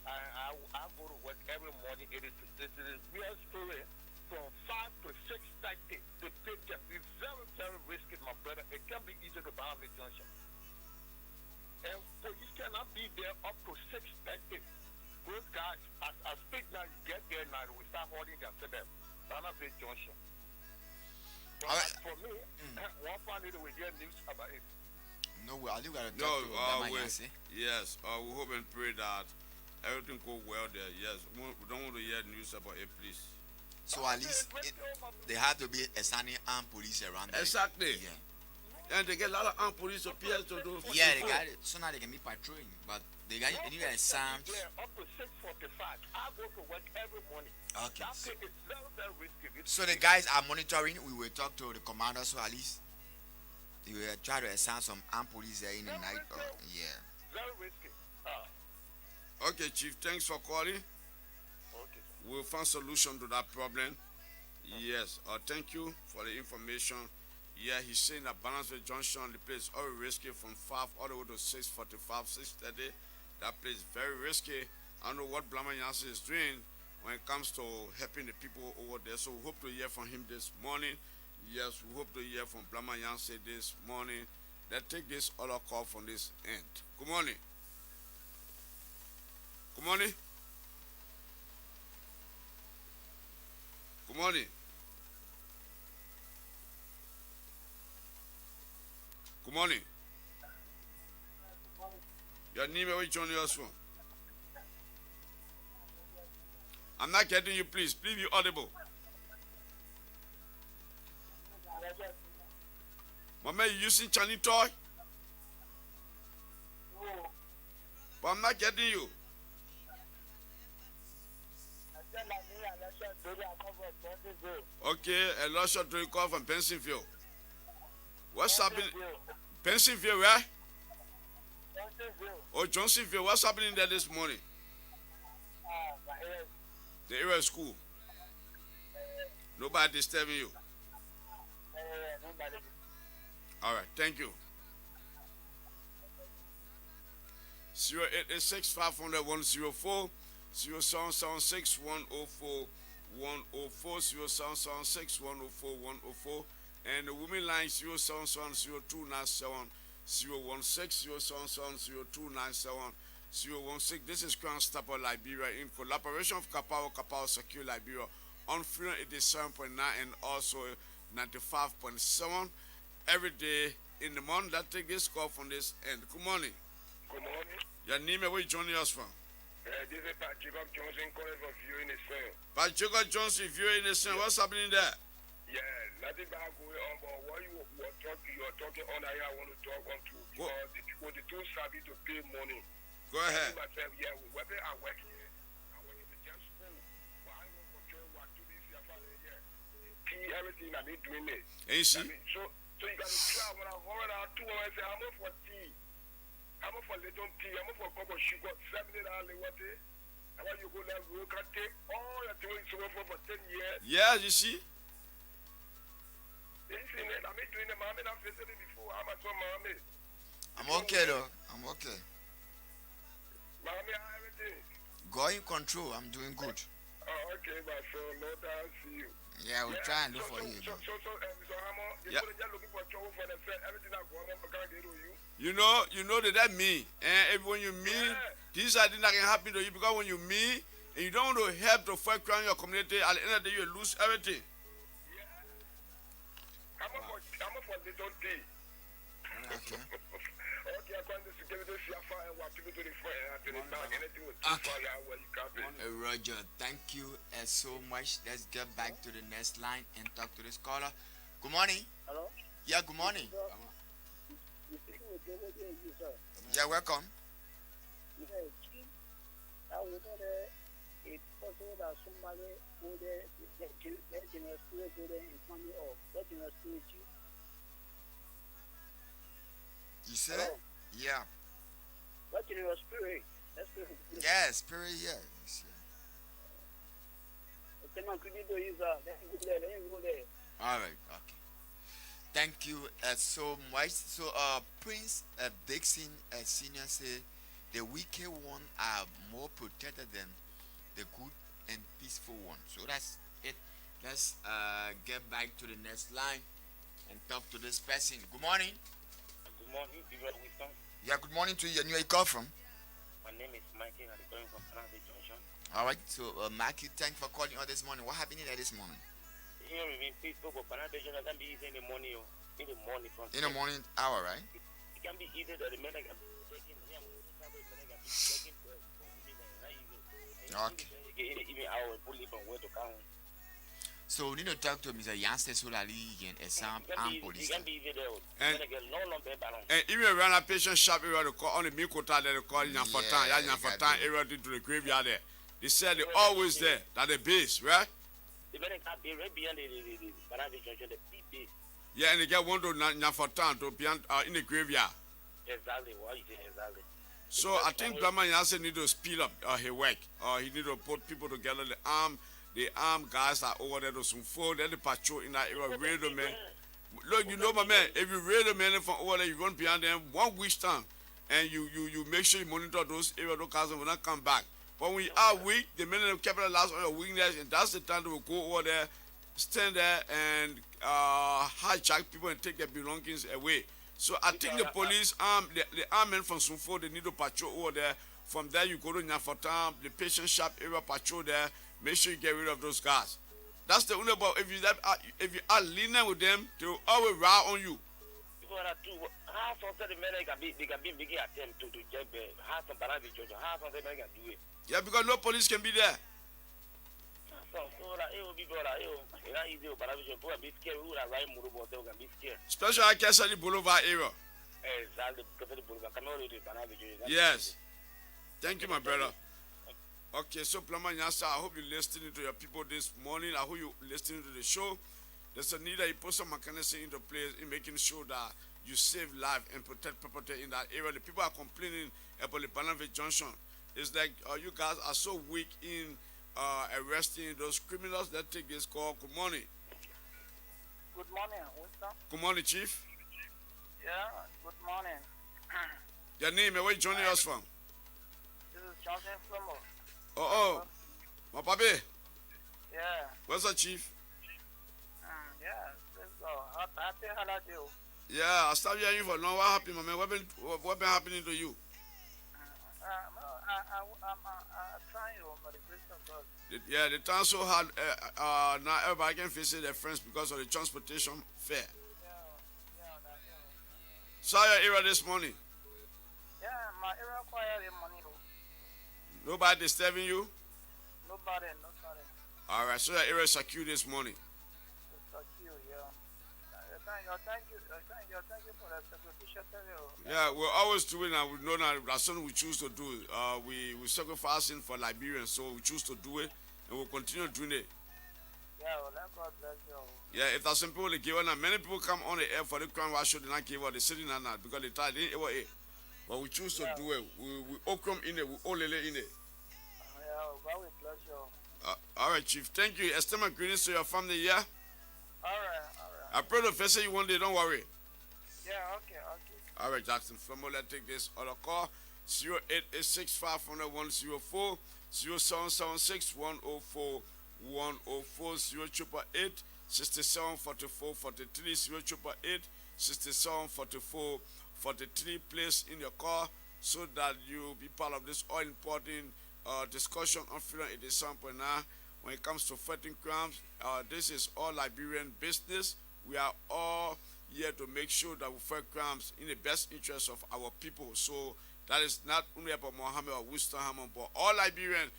I go to work every morning. It is a real story. From 5 to 6:30, the pay can be very, very risky, my brother. It can be easy to Banner Bay Junction. And police cannot be there up to 6:30. Those guys, as I speak now, you get there now, we start holding themselves. Banner Bay Junction. But for me, one family will hear news about it. No, I think we gotta talk to Obama. Yes, we hope and pray that everything go well there. Yes, we don't want to hear news about it, please. So at least they have to be assigning armed police around there. Exactly. Yeah. And they get a lot of armed police appears to do. Yeah, they got it. So now they can be patrolling, but they got it. Anyway, it sounds. Yeah, up to 6:45. I go to work every morning. Okay. That thing is very, very risky. So the guys are monitoring. We will talk to the commander, so at least they will try to assign some armed police there in the night. Yeah. Very risky. Okay, Chief, thanks for calling. Okay. We'll find solution to that problem. Yes, thank you for the information. Yeah, he's saying that Balanceway Junction, the place is very risky from 5 all the way to 6:45, 6:30. That place is very risky. I don't know what Blama Yansi is doing when it comes to helping the people over there. So we hope to hear from him this morning. Yes, we hope to hear from Blama Yansi this morning. Let's take this other call from this end. Good morning. Good morning. Good morning. Good morning. Your name, where you joining us from? I'm not getting you, please. Please be audible. Mama, you using Chinese toy? But I'm not getting you. Okay, a lot of doing call from Pennsylvania. What's happening? Pennsylvania, where? Oh, Johnsonville. What's happening there this morning? The area school. Nobody disturbing you. All right, thank you. 0886 500 104 0776 104 104 0776 104 104 and the women line 0770 297 016 0770 297 016. This is Crown Stopper Liberia in collaboration with Kapao Secure Liberia on Freedom 87.9 and also 95.7 every day in the morning. Let's take this call from this end. Good morning. Good morning. Your name and where you joining us from? This is Patrick Johnson calling from View in the Sun. Patrick Johnson, View in the Sun. What's happening there? Yeah, nothing bad going on, but what you are talking on here, I want to talk on to because the people, the two savvy to pay money. Go ahead. Myself, yeah, whether I work here, I work in the just school, but I work for Joe, what to this year, yeah. Everything I've been doing it. And you see? So you got to try when I hold out 2 hours, say, I'm up for tea. I'm up for little tea, I'm up for a cup of sugar, $70 water. And when you go there, you can take all your things for 10 years. Yeah, you see? I'm doing the mommy, I'm facing it before. I'm a son, mommy. I'm okay though. I'm okay. Mommy, everything. Going control. I'm doing good. Oh, okay, but so no time see you. Yeah, we'll try and look for you. So, Hamo, you Yeah. just looking for trouble for themselves. Everything that goes on, I can't get to you. You know that me. And when you mean, these are things that can happen to you because when you mean and you don't want to help to fight crime in your community, at the end of the day, you lose everything. I'm up for little tea. Okay. Okay, I'm going to security CFR and what people to the front and to the back. Anything with too far where you can't be. Roger, thank you so much. Let's get back to the next line and talk to this caller. Good morning. Hello? Yeah, good morning. You speaking with David here, you, sir? Yeah, welcome. Yeah, Chief, I would know that it's possible that somebody who they general spirit go there in front of that general spirit Chief. You said? Hello? Yeah. That general spirit. That's spirit. Yeah, spirit, yeah. Yes, yeah. The man could do is let him go there. All right, okay. Thank you so much. So, Prince Dixon Senior said the wicked one are more protected than the good and peaceful one. So that's it. Let's get back to the next line and talk to this person. Good morning. Good morning, people of wisdom. Yeah, good morning to you. And where you call from? My name is Mikey. I'm calling from Balanceway Junction. All right. So, Matthew, thanks for calling us this morning. What happened there this morning? You know, we've been peaceful, but Balanceway Junction can be easy in the morning. In the morning, In the morning hour, right? it can be easy that the men can be taking. Okay. Even our bully from where to come. So we need to talk to Mr. Yanste Solali again, a some armed police. You can be even there. And- You can get no longer balance. And even around a patient shop area, they call on the Mikota, they call Nyafatan, Yeah, Nyafatan area into the graveyard there. They said they're always there, that the base, right? The men can be right beyond the balance junction, the big base. Yeah, and they get one to Nyafatan to be in the graveyard. Exactly what you say, exactly. So I think Brahman Yansen need to speed up his work. He need to put people together. The armed guys are over there to some food. Then the patrol in that area, raid them, man. Look, you know, my man, if you raid them, man, from over there, you run behind them 1 week's time, and you make sure you monitor those areas, those guys will not come back. But when you are weak, the men will capitalize on your weakness, and that's the time they will go over there, stand there, and hijack people and take their belongings away. So I think the police, the armed men from Sunfo, they need to patrol over there. From there, you go to Nyafatan, the patient shop area, patrol there. Make sure you get rid of those guys. That's the only about if you are lenient with them, they will always ride on you. Because how some of the men they can be making attempt to get how some balance junction, how some of the men can do it. Yeah, because no police can be there. So like it will be good, it's not easy, but people are be scared. Who are right, Murubo, they can be scared. Especially I guess at the Boulevard area. Exactly, because the Boulevard come out with the balance junction. Yes. Thank you, my brother. Okay, so Plumber Nyasa, I hope you're listening to your people this morning. I hope you're listening to the show. There's a need that you put some mechanism into place in making sure that you save life and protect property in that area. The people are complaining about the Banavik Junction. It's like you guys are so weak in arresting those criminals that take this call. Good morning. Good morning, Winston. Good morning, Chief. Yeah, good morning. Your name and where you joining us from? This is Johnson Flomo. Oh, my baby. Yeah. What's up, Chief? Yeah, let's go. Happy holiday. Yeah, I started hearing you for long. What happened, my man? What been happening to you? I'm trying to, by the grace of God. Yeah, the town so hard. Now everybody can visit their friends because of the transportation fare. Saw your area this morning. Yeah, my area quiet in money. Nobody disturbing you? Nobody. All right, so your area is secure this morning. It's secure, yeah. Thank you for the sacrificial service. Yeah, we're always doing that. We know that that's something we choose to do. We sacrificing for Liberians, so we choose to do it, and we'll continue doing it. Yeah, well, let God bless you. Yeah, if there's some people they give up, many people come on the air for the crime watch show, they not give up, they're sitting there now because they thought they didn't ever eat. But we choose to do it. We okram in it, we olele in it. Yeah, God will bless you. All right, Chief. Thank you. Extend my greetings to your family, yeah? All right. I pray to visit you one day, don't worry. Yeah, okay. All right, Jackson. Flomo, let's take this other call. 0886 500 104 0776 104 104 0888 67 44 43 0888 67 44 43. Place in your car so that you be part of this all important discussion on freedom 87.9 when it comes to fighting crimes. This is all Liberian business. We are all here to make sure that we fight crimes in the best interest of our people. So that is not only about Mohammed or Winston Hammond, but all Liberians,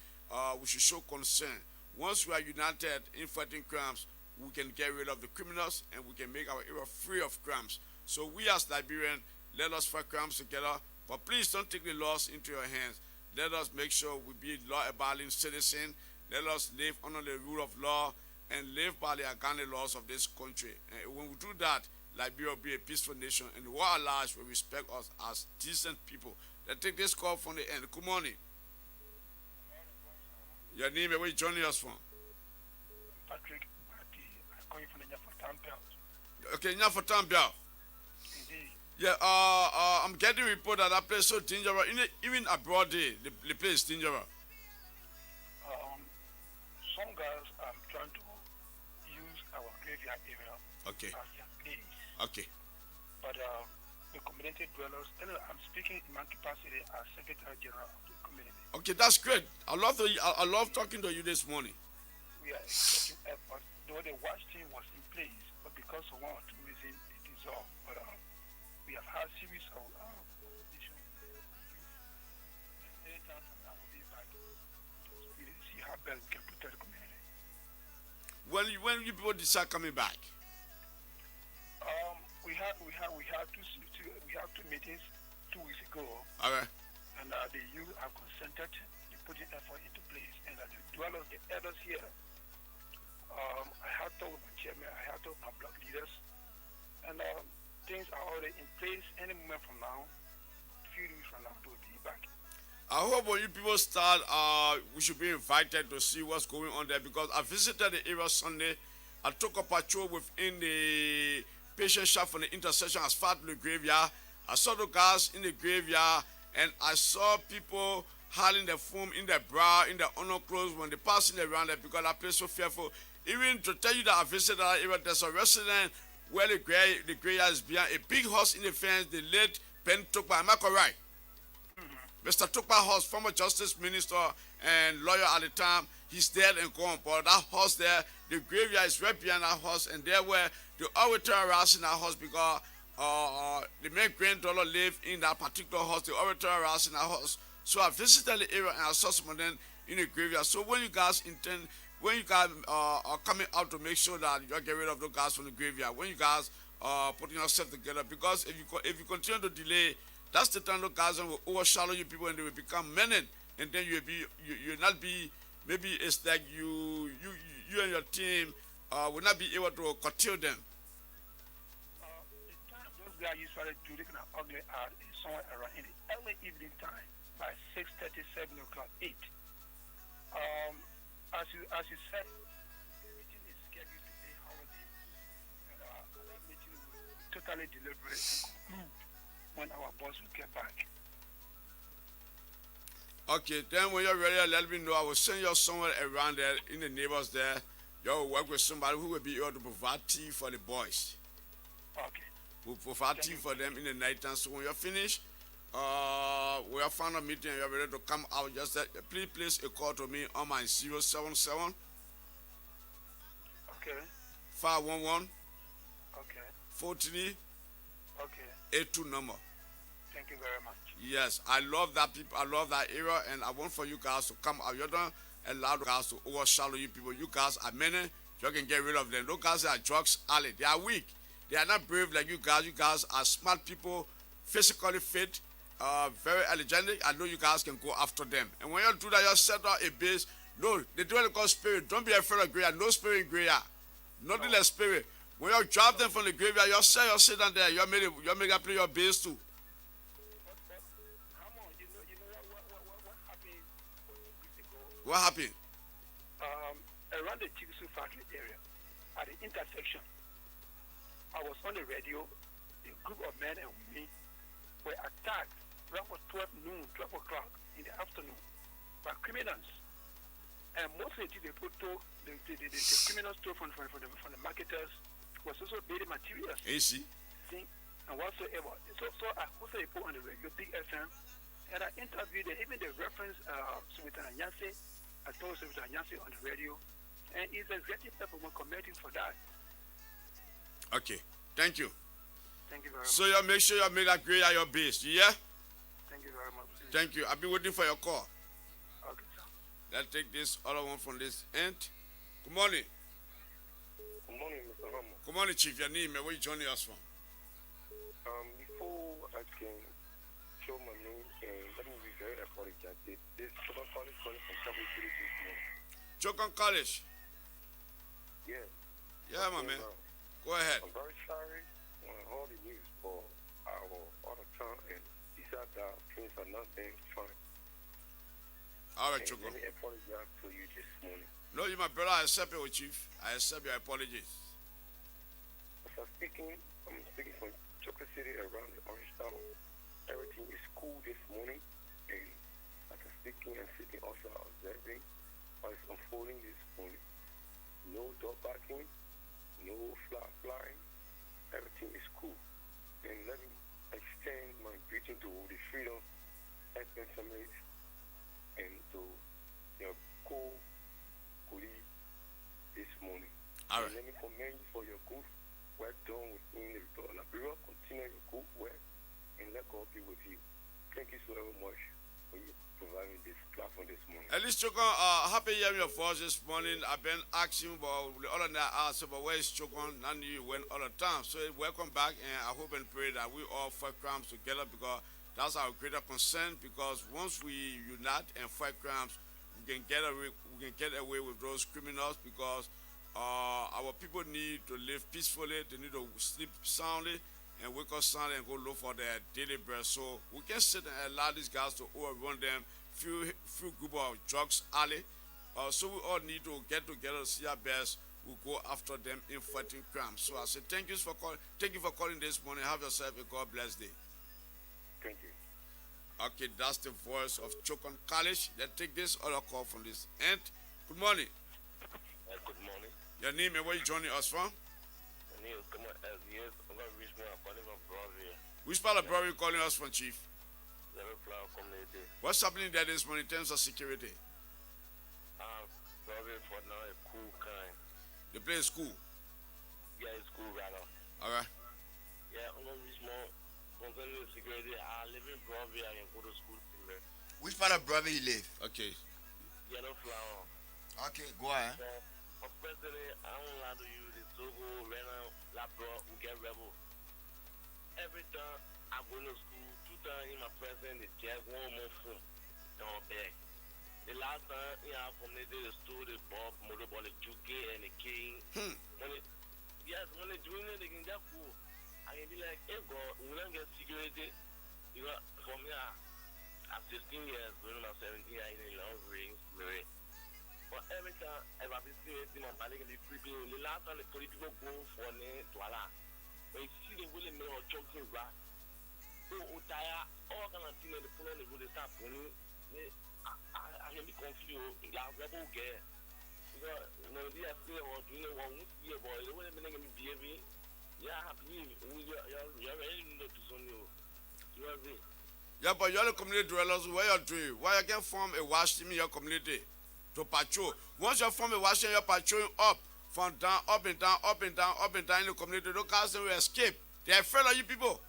we should show concern. Once we are united in fighting crimes, we can get rid of the criminals and we can make our area free of crimes. So we as Liberians, let us fight crimes together, but please don't take the laws into your hands. Let us make sure we be law-abiding citizens. Let us live under the rule of law and live by the organic laws of this country. And when we do that, Liberia will be a peaceful nation, and the world at large will respect us as decent people. Let's take this call from the end. Good morning. Your name and where you joining us from? Patrick Bati. I call you from the Nyafatan Belt. Okay, Nyafatan Belt. Indeed. Yeah, I'm getting report that that place is so dangerous. Even abroad, the place is dangerous. Some guys are trying to use our graveyard area Okay. as their place. Okay. But the community dwellers, anyway, I'm speaking in my capacity as Secretary General of the community. Okay, that's great. I love talking to you this morning. We are taking efforts, though the watch team was in place, but because of one or two reasons, it dissolved. But we have had series of issues. Anytime from now, we'll be back to see how best we can protect the community. when you people decide coming back? We have two meetings 2 weeks ago, All right. and the youth have consented to putting effort into place, and the dwellers, the elders here. I had talked with my chairman, I had talked with my block leaders, and things are already in place. Any moment from now, a few weeks from now, we'll be back. I hope when you people start, we should be invited to see what's going on there, because I visited the area Sunday. I took a patrol within the patient shop from the intersection as far to the graveyard. I saw the guys in the graveyard, and I saw people hiding the foam in their bra, in their underclothes when they passing around there, because that place so fearful. Even to tell you that I visited that area, there's a resident where the graveyard is behind a big horse in the fence. The late Ben Tukpa, am I correct? Mr. Tukpa Horse, former justice minister and lawyer at the time, he's dead and gone. But that horse there, the graveyard is right behind that horse, and there where they always turn around in that horse, because the main granddaughter lived in that particular horse. They always turn around in that horse. So I visited the area and I saw some of them in the graveyard. So when you guys are coming out to make sure that you get rid of those guys from the graveyard, when you guys are putting yourself together, because if you continue to delay, that's the time those guys will overshadow you people, and they will become menace, and then you'll not be, maybe it's like you and your team will not be able to curtail them. The time those guys usually do this kind of ugly art is somewhere around in the early evening time, by 6:30, 7 o'clock, 8. As you said, the meeting is scheduled to be holiday, and that meeting will be totally deliberate and conclude when our boss will get back. Okay, then when you're ready, let me know. I will send you somewhere around there in the neighbors there. You'll work with somebody who will be able to provide tea for the boys. Okay. We'll provide tea for them in the night time. So when you're finished, we have found a meeting and you're ready to come out. Just please place a call to me on my 077 Okay. 511 Okay. 43 Okay. 82 number. Thank you very much. Yes, I love that people. I love that area, and I want for you guys to come out. You don't allow the guys to overshadow you people. You guys are many. You can get rid of them. Those guys are drugs alley. They are weak. They are not brave like you guys. You guys are smart people, physically fit, very energetic. I know you guys can go after them. And when you do that, you set out a base. No, they do it called spirit. Don't be afraid of graveyard. No spirit in graveyard. Nothing like spirit. When you drop them from the graveyard, you sit down there. You make a play your base too. What happened? Around the Chikisu factory area, at the intersection, I was on the radio. A group of men and women were attacked around 12 o'clock in the afternoon by criminals. And mostly the criminals stole from the marketers was also building materials. AC. And whatsoever. So I also put on the radio, Big FM, and I interviewed them, even the reference Sultan Yansi. I told Sultan Yansi on the radio, and he's executive for my committee for that. Okay, thank you. Thank you very much. So you make sure you make that grade at your base, yeah? Thank you very much. Thank you. I've been waiting for your call. Okay, sir. Let's take this other one from this end. Good morning. Good morning, Mr. Ramo. Good morning, Chief. Your name and where you joining us from? Before I can show my name, let me be very apologetic. This Chokon College calling from Kapao Secure this morning. Chokon College. Yeah. Yeah, my man. Go ahead. I'm very sorry when I heard the news for our other town and decided that things are not being fine. All right, And Chokon. let me apologize to you this morning. No, you my brother. I accept it, Chief. I accept your apologies. As I'm speaking from Chocolate City around the Orange Town. Everything is cool this morning, and as I'm speaking and sitting also observing what is unfolding this morning. No dog barking, no fly flying, everything is cool. And let me extend my greeting to the Freedom FM families and to your co-colleague this morning. All right. And let me commend you for your good work done within the Liberia. Continue your good work and let God be with you. Thank you so very much. for you providing this platform this morning. At least Chokon, happy hearing your voice this morning. I've been asking about the other night I asked about where is Chokon, none of you went all the time. So welcome back, and I hope and pray that we all fight crimes together, because that's our greater concern, because once we unite and fight crimes, we can get away with those criminals, because our people need to live peacefully, they need to sleep soundly and wake up soundly and go look for their daily bread. So we can sit and allow these guys to overrun them, few group of drugs alley. So we all need to get together to see our best. We'll go after them in fighting crime. So I say thank you for calling this morning. Have yourself a God bless day. Thank you. Okay, that's the voice of Chokon College. Let's take this other call from this end. Good morning. Good morning. Your name and where you joining us from? My name is Kapao Secure Liberia. I'm calling from Brazil. Which part of Brother you calling us from, Chief? Level Flower Community. What's happening there this morning in terms of security? Brazil for now a cool kind. The place is cool. Yeah, it's cool right now. All right. Yeah, I'm going to reach more concerning security. I live in Brazil. I can go to school somewhere. Which part of Brother you live? Okay. Yellow Flower. Okay, go ahead. Personally, I don't lie to you. The Togo, Rena, Labrador, we get rebel. Every time I go to school, 2 times in my present, they check 1 more phone on bag. The last time in our community, they stole the Bob, motorball, the Juke, and the King. When they doing it, they can just go. I can be like, hey, God, we don't get security. You know, for me, I'm 16 years, when I'm 17, I in a long range, Mary. But every time I've been seeing my body can be creeping, the last time the police people go for the toilet, when you see the way they make a joking rat, all kind of things, they pull on the road, they start pulling. I can be confused, like rebel girl. Because, you know, they are saying, or doing what we see, boy, the way they're making me behaving, yeah, I believe, you're ready to do something. You know what I mean? Yeah, but you're the community dwellers. What you're doing? Why you can form a wash team in your community to patrol? Once you form a wash team, you're patrolling up, from down, up and down, up and down, up and down in the community. Those guys will escape. They're afraid of you people.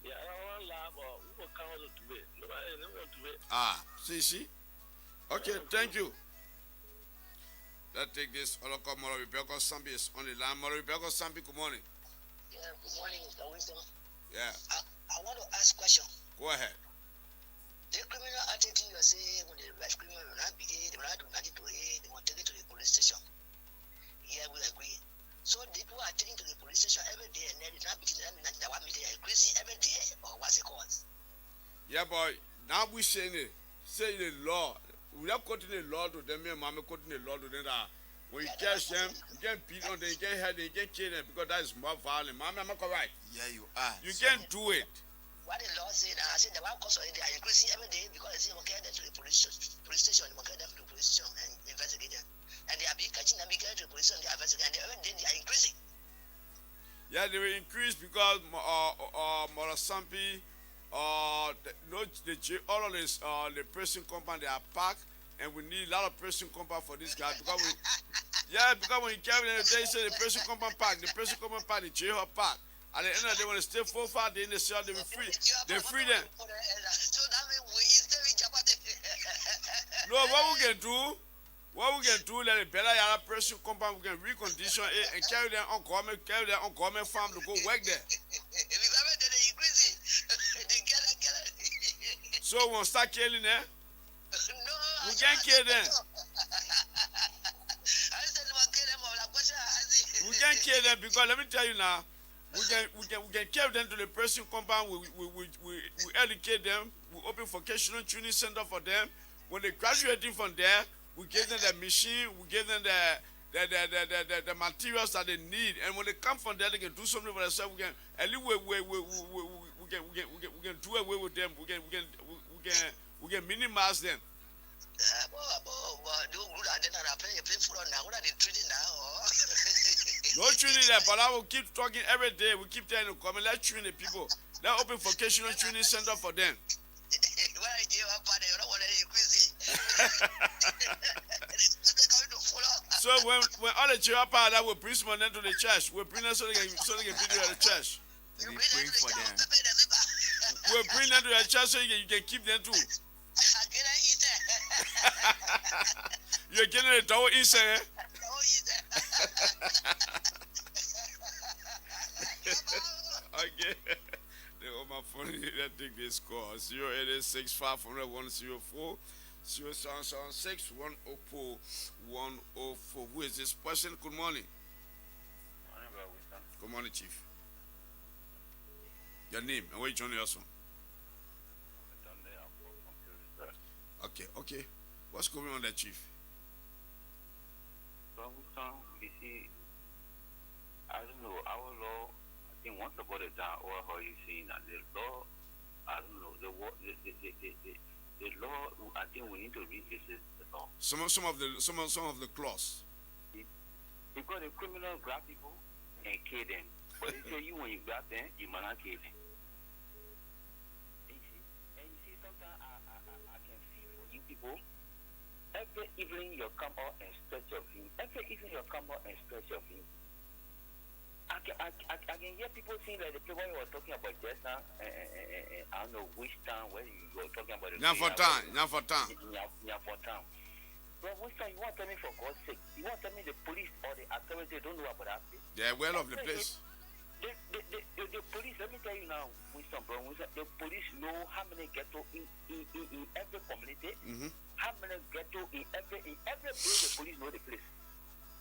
Yeah, I don't want to lie, but we will come out to it. Nobody want to it. Ah, see? Okay, thank you. Let's take this. Other call, Mother Rebecca Sambi is on the line. Mother Rebecca Sambi, good morning. Yeah, good morning, Mr. Wisdom. Yeah. I want to ask a question. Go ahead. The criminal attitude you are saying, when the right criminal will not behave, they will not do nothing to it, they will take it to the police station. Yeah, we agree. So the people are taking to the police station every day, and then it's not beating them, nothing that 1 million increasing every day, or what's it called? Yeah, boy. Now we saying the law. We are quoting the law to them. Me and Mama quoting the law to them. That when you catch them, you can't beat on them, you can't hurt them, you can't kill them, because that is more violent. Mama, am I correct? Yeah, you are. You can't do it. What the law said, I said the one cost they are increasing every day because they say we carry them to the police station, we carry them to the police station and investigate them. And they are being catching them, carried to the police station, they are investigating, and every day they are increasing. Yeah, they will increase because Mother Sampi, all of this, the prison compound, they are packed, and we need a lot of prison compound for this guy because because when you carry them, they say the prison compound pack, the jail pack. At the end of the day, when they stay 4 5 days in the cell, they will free. They free them. So that means we still in Japan. No, what we can do, let a better yard prison compound, we can recondition it and carry them on government farm to go work there. So we won't start killing them. No, We can't kill them. We can't kill them because let me tell you now, we can carry them to the prison compound. We educate them. We open vocational training center for them. When they graduating from there, we give them the machine. We give them the materials that they need. And when they come from there, they can do something for themselves. We can at least we can do away with them. We can minimize them. No training there, but I will keep talking every day. We keep telling them, come and let's train the people. Let's open vocational training center for them. So when all the children are that, we bring some of them to the church. We bring them so they can be to the church. We praying for them. We bring them to the church so you can keep them too. You're getting a double easy. Okay. The my phone here take this call 086 500 104 0776 104 104. Who is this person? Good morning. Good morning, Chief. Your name and where you joining us from? Okay. What's going on there, Chief? Well, you see, I don't know, our law, I think once upon a time, or how you see that the law, I don't know, the law, I think we need to revisit the law. Some of the clause. Because the criminals grab people and kill them. But they say you when you grab them, you might not kill them. And you see, sometimes I can feel for you people. Every evening you come out and stretch your feet. Every evening you come out and stretch your feet. I can hear people saying that the people you were talking about just now, I don't know which town where you were talking about. Nyafo town. But which time you want to tell me for God's sake? You want to tell me the police or the authorities don't know about that place? They're well of the place. The police, let me tell you now, Winston, bro, the police know how many ghetto in every community, how many ghetto in every place. The police know the place.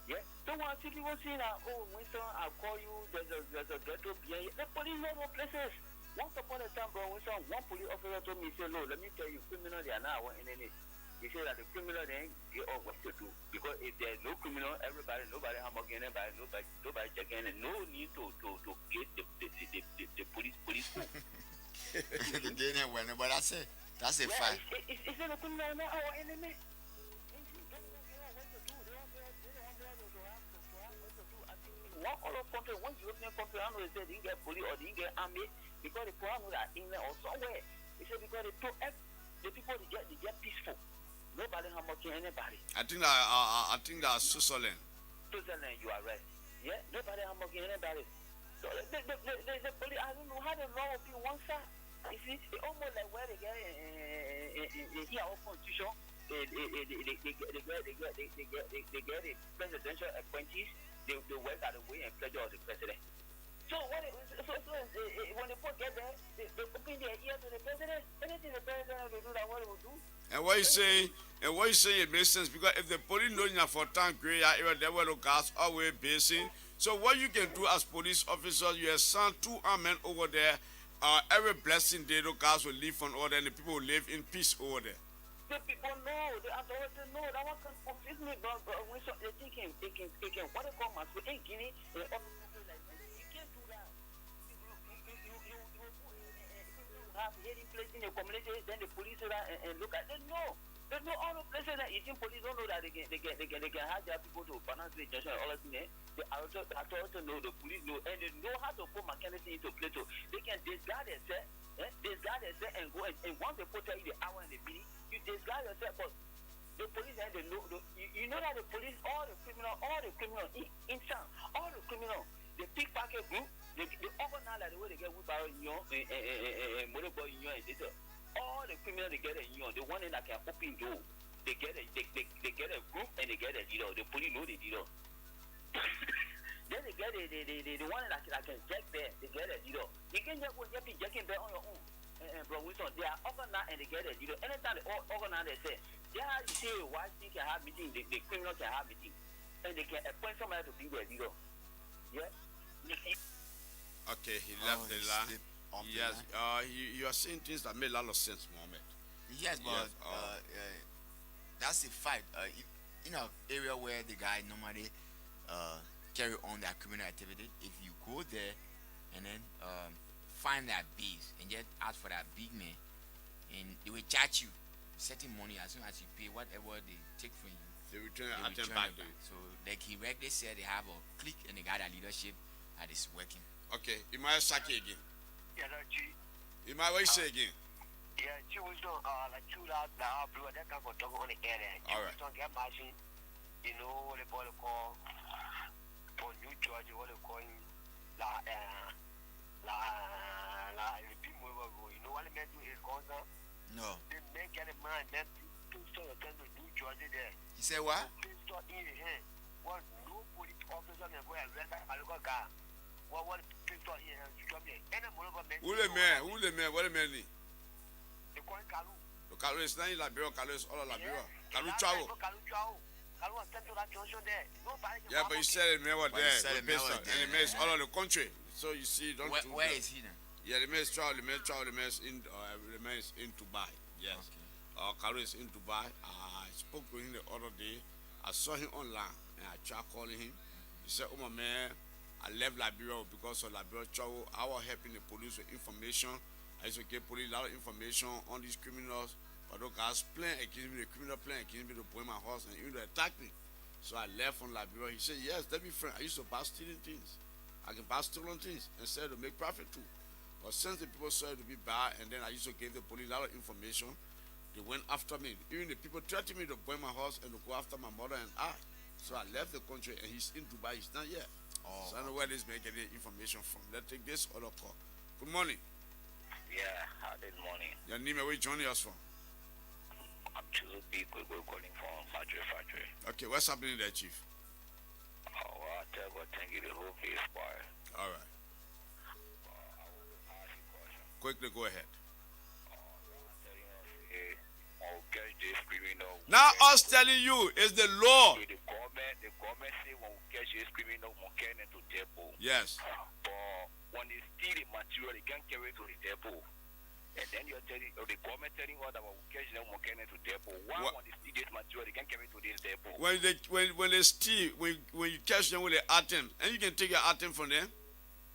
Yeah. Don't want to see people saying that, oh, Winston, I'll call you. There's a ghetto behind you. The police know no places. Once upon a time, bro, Winston, one police officer told me, he said, no, let me tell you, criminal they are now in any. He said that the criminal then get all what to do. Because if there's no criminal, nobody hammering anybody, nobody checking, and no need to get the police home. But that's a fact. It's not a criminal, not our enemy. One other country, once European country, I know they say they didn't get police or they didn't get army because the problem that England or somewhere. They say because they took the people they get peaceful. Nobody hammering anybody. I think that Switzerland. Switzerland, you are right. Yeah, nobody hammering anybody. So the police, I don't know how the law will be one side. You see, it's almost like where they get in our constitution, they get a presidential appointees. They work out the way and pleasure of the president. So when the folks get there, they open their ear to the president. Anything the president will do, that what he will do. And what you saying? It makes sense because if the police know you for town area, they will look at always basing. So what you can do as police officers, you assign 2 armed men over there. Every blessing they look at will live on order, and the people will live in peace over there. The people know, the authorities know. That one can confuse me, but when they thinking, what they call my school in Guinea, you can't do that. You have hearing place in the community, then the police and look at them. No. There's no other places that you think police don't know that they can have their people to balance the junction and all that thing. The authorities know, the police know, and they know how to put mechanism into play. So they can disguise themselves, and go and once they put you the hour and the minute, you disguise yourself. But the police and they know, you know that the police, all the criminal in town, all the criminal, the pickpocket group, they organize like the way they get wheelbarrow in your motorbike in your and this. All the criminals they get the one that can open door. They get a group and they get a leader. The police know the leader. Then they get the one that can jack there. They get a leader. You can just go jacking there on your own. Bro, Wilson, they are organized and they get a leader. Anytime they organize, they say, yeah, you see, why they can have meeting, the criminals can have meeting, and they can appoint somebody to be their leader. Yeah. Okay, he left the line. Yes, you are saying things that make a lot of sense, Mohammed. Yes, but that's a fact. In an area where the guy normally carry on their criminal activity, if you go there and then find that base and just ask for that big man, and they will charge you certain money as soon as you pay whatever they take from you. They return it back. So, like he regularly said, they have a clique and they got a leadership that is working. Okay, you might Saki again. Yeah, no, G. You might what you say again? Yeah, G was doing like 2 hours now, blue, that kind of dog on the air. All right. Don't get machine. You know what the boy call for New Georgia, what they call la you know what the man do is concern? No. The man get a man and then pistol attend to New Jersey there. He said what? Pistol in his hand. What no police officer can go and arrest a local guy. What pistol in his hand? You come here. Any more of a man. Who the man? What the man need? They call it Kalu. The Kalu is not in Liberia. Kalu is all of Liberia. Kalu Kalu travel. Kalu was sent to that junction there. Nobody can Yeah, but you said the man was But there. he said The the man pistol. was And the there. man is all over the country. So you see, don't do Where that. is he now? Yeah, the man is travel. The man is in Dubai. Yes. Okay. Kalu is in Dubai. I spoke to him the other day. I saw him online and I tried calling him. He said, "Oh my man, I left Liberia because of Liberia trouble. I was helping the police with information. I used to give police a lot of information on these criminals. But those guys playing against me, the criminal playing against me to burn my house and even to attack me. So I left from Liberia. He said, yes, let me friend. I used to buy stealing things. I can buy stolen things and sell to make profit too. But since the people saw it to be bad, and then I used to give the police a lot of information, they went after me. Even the people threatened me to burn my house and to go after my mother and I. So I left the country and he's in Dubai. He's not yet. Oh. So I don't know where this man getting information from. Let's take this other call. Good morning. Yeah, good morning. Your name and where you joining us from? I'm Chizu Biko calling from Factory. Okay, what's happening there, Chief? Oh, I tell you, thank you, the whole case fire. All right. I want to ask you a question. Quickly go ahead. I'm telling you, I'll catch this criminal. Now us telling you is the law. The government say when we catch this criminal, we can to depot. Yes. But when they steal the material, they can't carry it to the depot. And then you're telling, or the government telling us that when we catch them, we can to depot. Why when they steal this material, they can't carry it to this depot? When they steal, when you catch them with the item, and you can take your item from them,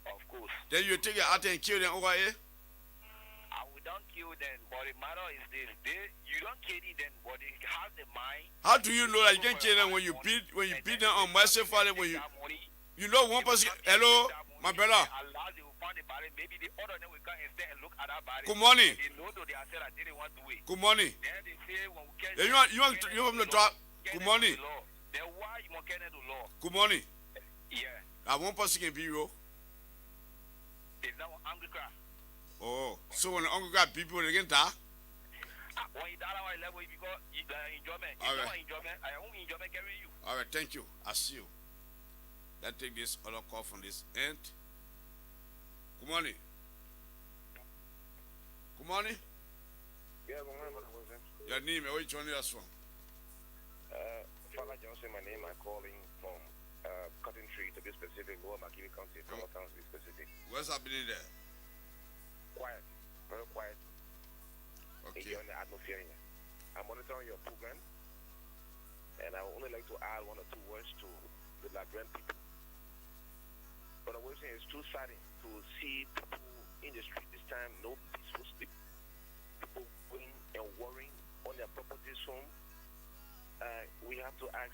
Of course. then you take your item and kill them over here. We don't kill them, but the matter is this: you don't kill them, but they have the mind. How do you know that you can kill them when you beat them unmercifully? When you know one person. Hello, my brother. Maybe the other them will come and stay and look at that body. Good morning. They know to themselves that they didn't want to do it. Good morning. Then they say when we catch Yeah, you want me to talk? Good morning. Then why you want to the law? Good morning. Yeah. That one person can be you. Is that one angry cry? Oh, so when the hungry got people, they can die. When you die at level, because enjoyment. All right. Enjoyment. I own enjoyment carrying you. All right, thank you. I see you. Let's take this other call from this end. Good morning. Good morning. Yeah, good morning, Brother Wilson. Your name and where you joining us from? Father Johnson, my name. I'm calling from Cotton Tree, to be specific, Lower Makili County, from town to be specific. What's happening there? Quiet, very quiet. Okay. Enjoying the atmosphere here. I'm monitoring your program, and I would only like to add one or two words to the Liberian people. Brother Wilson, it's too saddening to see people in the street this time, no peaceful sleep. People going and worrying on their properties home. We have to ask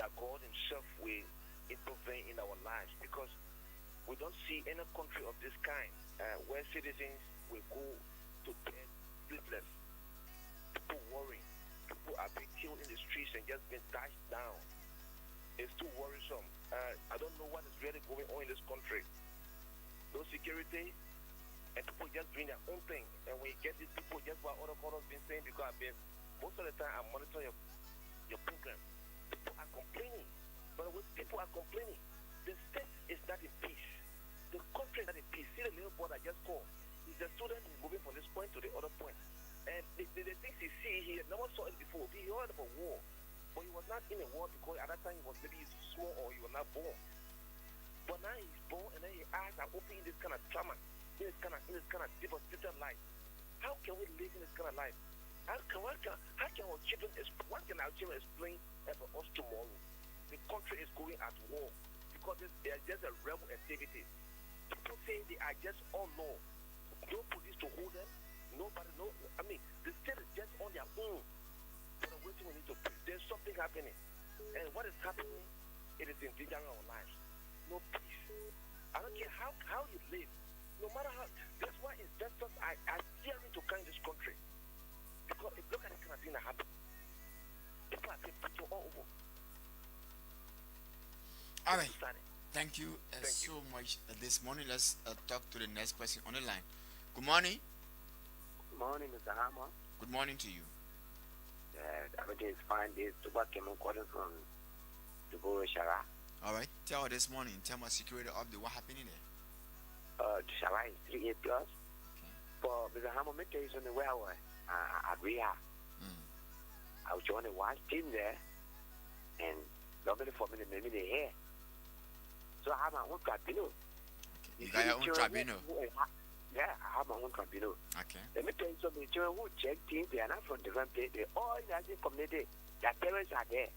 that God Himself will intervene in our lives, because we don't see any country of this kind where citizens will go to bed sleepless. People worrying. People are being killed in the streets and just being dashed down. It's too worrisome. I don't know what is really going on in this country. No security, and people just doing their own thing. And when you get these people, just what other callers been saying, because most of the time I'm monitoring your program. People are complaining. But when people are complaining, the state is not in peace. The country is not in peace. See the little boy that just called. The student is moving from this point to the other point. And the things he see, he never saw it before. He heard of a war. But he was not in a war because at that time he was maybe small or he was not born. But now he's born, and then his eyes are open in this kind of trauma, in this kind of devastated life. How can we live in this kind of life? How can our children explain for us tomorrow? The country is going at war because there's just a rebel activity. People say they are just on law. No police to hold them. Nobody, no. I mean, the state is just on their own. But we need to pray. There's something happening. And what is happening, it is endangering our lives. No peace. I don't care how you live. No matter how. That's why investors are fearing to come in this country. Because if look at the kind of thing that happens. People are being put all over. All right. Thank you so much. This morning, let's talk to the next person on the line. Good morning. Good morning, Mr. Hammer. Good morning to you. Everything is fine. This to what came calling from the Boro Shara. All right. Tell her this morning in terms of security update, what happened in there? The Shara is 3 plus. For because I'm a is on the way at Ria. I was joining one team there, and nobody for me, maybe they here. So I have my own tribunal. Okay. You got your own tribunal? Yeah, I have my own tribunal. Okay. Let me tell you something. Children who check things, they are not from different places. They all in the same community. Their parents are there.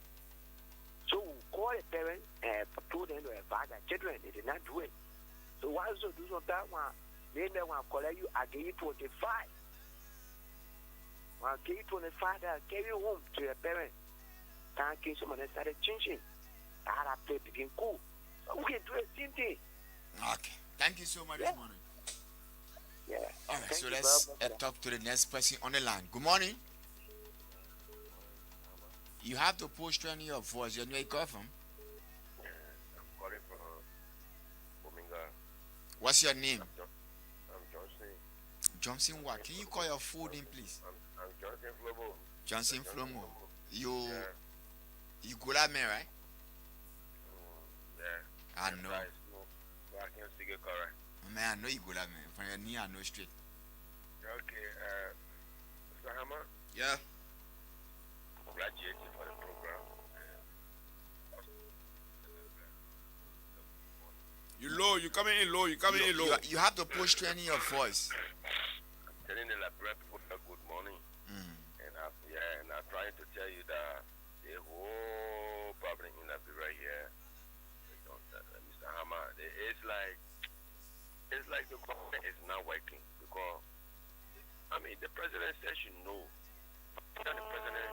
So we call the parents and told them to advise their children. They did not do it. So why should do something? They want to call you, I give you 25. I'll give you 25, I'll carry you home to your parents. Thank you, someone started changing. I had a play begin cool. So we can do the same thing. Okay. Thank you so much this morning. Yeah. All right, Thank so you let's very much. talk to the next person on the line. Good morning. You have to post on your voice. You know where you come from? I'm calling from Ominga. What's your name? I'm Johnson. Johnson what? Can you call your full name, please? I'm Johnson Flobo. Johnson Flomo. You Yeah. you good at me, right? Yeah. I know. Right, so I can speak it correct. Man, I know you good at me. From your knee, I know straight. Okay, Mr. Hammer, Yeah. congratulations for the program. You low, you coming in low, you coming in low. You have to push 20 in your voice. I'm telling the Liberian people good morning. And I'm trying to tell you that the whole problem in Liberia here, Mr. Hammer, it's like the government is not working because, I mean, the president says you know. The president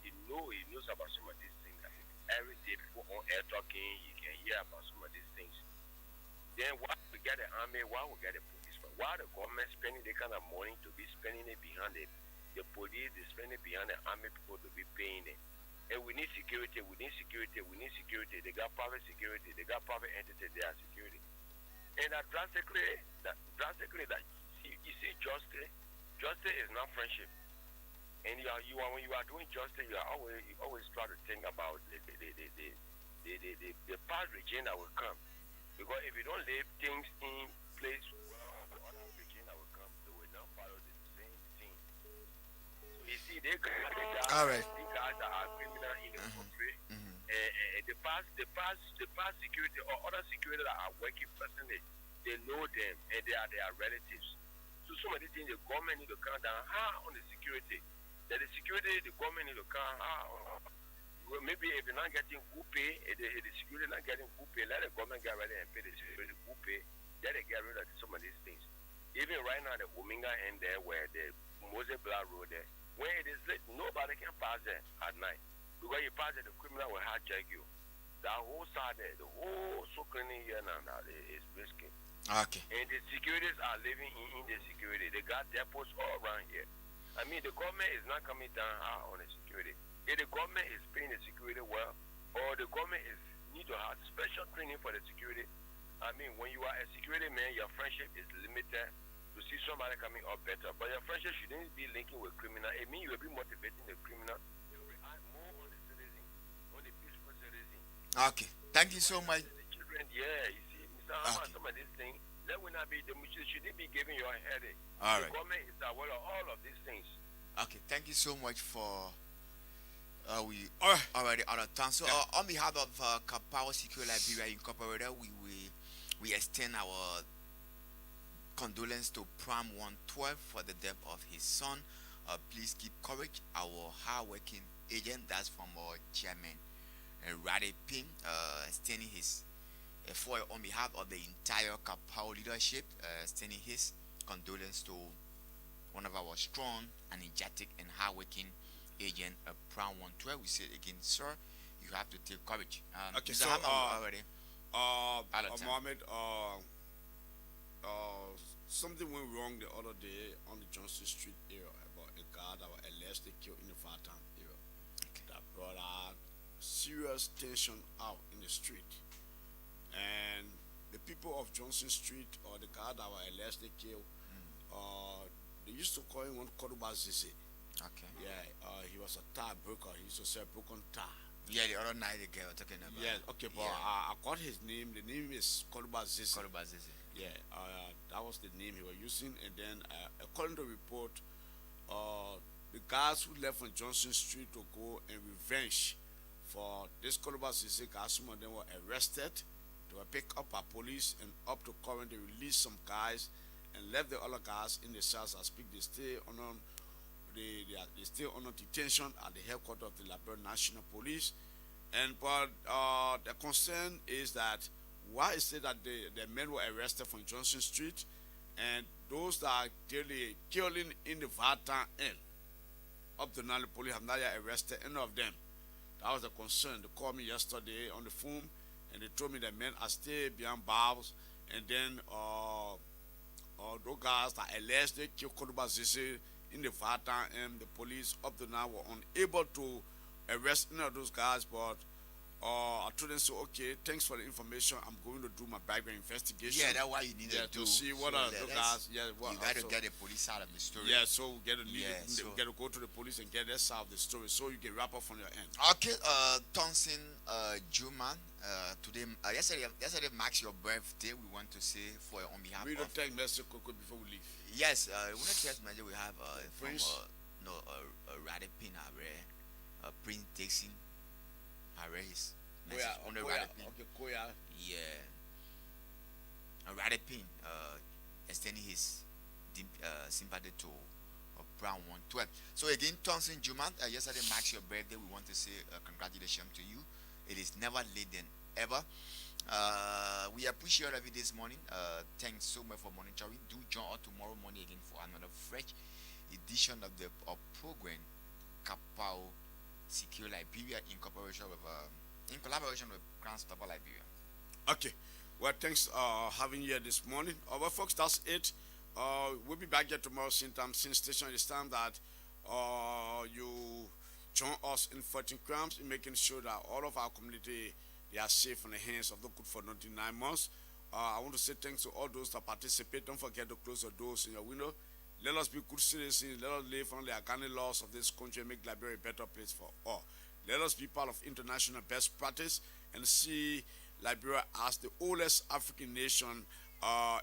he knows about some of these things. I mean, every day people on air talking, you can hear about some of these things. Then why we get the army, why we get the police, why the government spending the kind of money to be spending it behind it, the police is spending behind the army people to be paying it. And we need security, we need security. They got private security, they got private entities, they are security. And that drastically that you see justice is not friendship. And you are when you are doing justice, you always try to think about the past regime that will come. Because if you don't leave things in place, well, the other regime that will come, they will not follow the same thing. So you see, they All right. the guys that are criminal in the country. The past security or other security that are working personally, they know them and they are their relatives. So some of the things the government need to come down hard on the security. That the security, the government need to come hard. Well, maybe if you're not getting good pay, the security not getting good pay, let the government get ready and pay the security good pay. Let them get rid of some of these things. Even right now, the Ominga end there where the Moses Black Road there, when it is late, nobody can pass there at night. Because you pass there, the criminal will hijack you. That whole side there, the whole so cleaning here now is risky. Okay. And the securities are living in the security. They got depots all around here. I mean, the government is not coming down hard on the security. If the government is paying the security well, or the government need to have special training for the security, I mean, when you are a security man, your friendship is limited to see somebody coming up better. But your friendship shouldn't be linking with criminal. It means you will be motivating the criminal. You will rely more on the citizen, on the peaceful citizen. Okay. Thank you so much. The children, yeah, you see, Mr. Hammer, some of these things, that will not be, shouldn't be giving you a headache. All the right. government is aware of all of these things. Okay. Thank you so much for. We All right. already out of time. So on behalf of Kapao Secure Liberia Incorporated, we extend our condolence to Pram 112 for the death of his son. Please keep courage. Our hard-working agent, that's from our chairman, Rade Pim, extending his on behalf of the entire Kapao leadership, extending his condolence to one of our strong, energetic, and hardworking agent, Pram 112. We say again, sir, you have to take courage. Okay, Mr. so Hammer already. Out of time. Mohammed, something went wrong the other day on the Johnson Street area about a guy that was allegedly killed in the Fartown area. Okay. That brought out serious tension out in the street. And the people of Johnson Street, or the guy that was allegedly killed, they used to call him one Koruba Zizi. Okay. Yeah, he was a tire broker. He used to sell broken tire. Yeah, the other night the girl talking about. Yeah, okay, but I got his name. The name is Koruba Zizi. Koruba Zizi. Yeah, that was the name he was using. And then, according to the report, the guys who left on Johnson Street to go and revenge for this Koruba Zizi guys, some of them were arrested. They were picked up by police, and up to current, they released some guys and left the other guys in the cells. I speak, they stay on they stay under detention at the headquarters of the Liberia National Police. But the concern is that why is it that the men were arrested from Johnson Street, and those that are daily killing in the Vata end up to now the police have not yet arrested any of them. That was the concern. They called me yesterday on the phone, and they told me that men are still behind bars, and then those guys that allegedly killed Koruba Zizi in the Vata, and the police up to now were unable to arrest any of those guys. But I told them, so okay, thanks for the information. I'm going to do my background investigation. Yeah, that's why you need to do. To see what are those guys. Yeah, you got to get the police out of the story. Yeah, so get to go to the police and get their side of the story, so you can wrap up from your end. Okay, Thompson Juman, today, yesterday marks your birthday. We want to say for on behalf we of. don't take message quickly before we leave. Yes, we want to test message. We have from Prince. Radipin, Prince Dixon, his message on the Koya. Radipin. Okay, Koya. Yeah, Radipin extending his sympathy to Brown 112. So again, Thompson Juman, yesterday marks your birthday. We want to say congratulations to you. It is never late than ever. We appreciate you this morning. Thanks so much for monitoring. Do join us tomorrow morning again for another fresh edition of the program Kapao Secure Liberia in collaboration with Grand Stopper Liberia. Okay. Well, thanks having you here this morning. Well, folks, that's it. We'll be back here tomorrow same time, same station. It's time that you join us in fighting crimes, in making sure that all of our community, they are safe in the hands of the good for 99 months. I want to say thanks to all those that participate. Don't forget to close your doors in your window. Let us be good citizens. Let us live under the organic laws of this country and make Liberia a better place for all. Let us be part of international best practice and see Liberia as the oldest African nation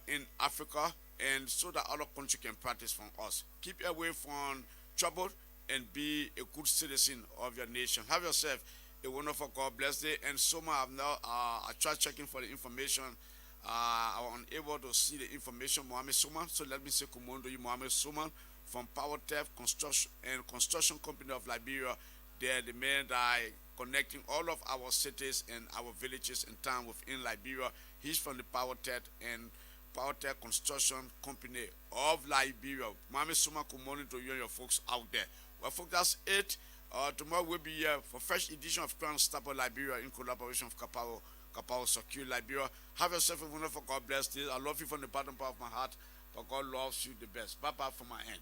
in Africa, and so that other countries can practice from us. Keep away from trouble and be a good citizen of your nation. Have yourself a wonderful God bless day. And Soma, I tried checking for the information. I was unable to see the information, Mohammed Suman. So let me say Kumondo you, Mohammed Suman from Power Theft Construction Company of Liberia. They're the men that are connecting all of our cities and our villages and towns within Liberia. He's from the Power Theft Construction Company of Liberia. Mohammed Suman, good morning to you and your folks out there. Well, folks, that's it. Tomorrow we'll be here for fresh edition of Crown Stopper Liberia in collaboration with Kapao Secure Liberia. Have yourself a wonderful God bless day. I love you from the bottom part of my heart, but God loves you the best. Bye-bye from my end.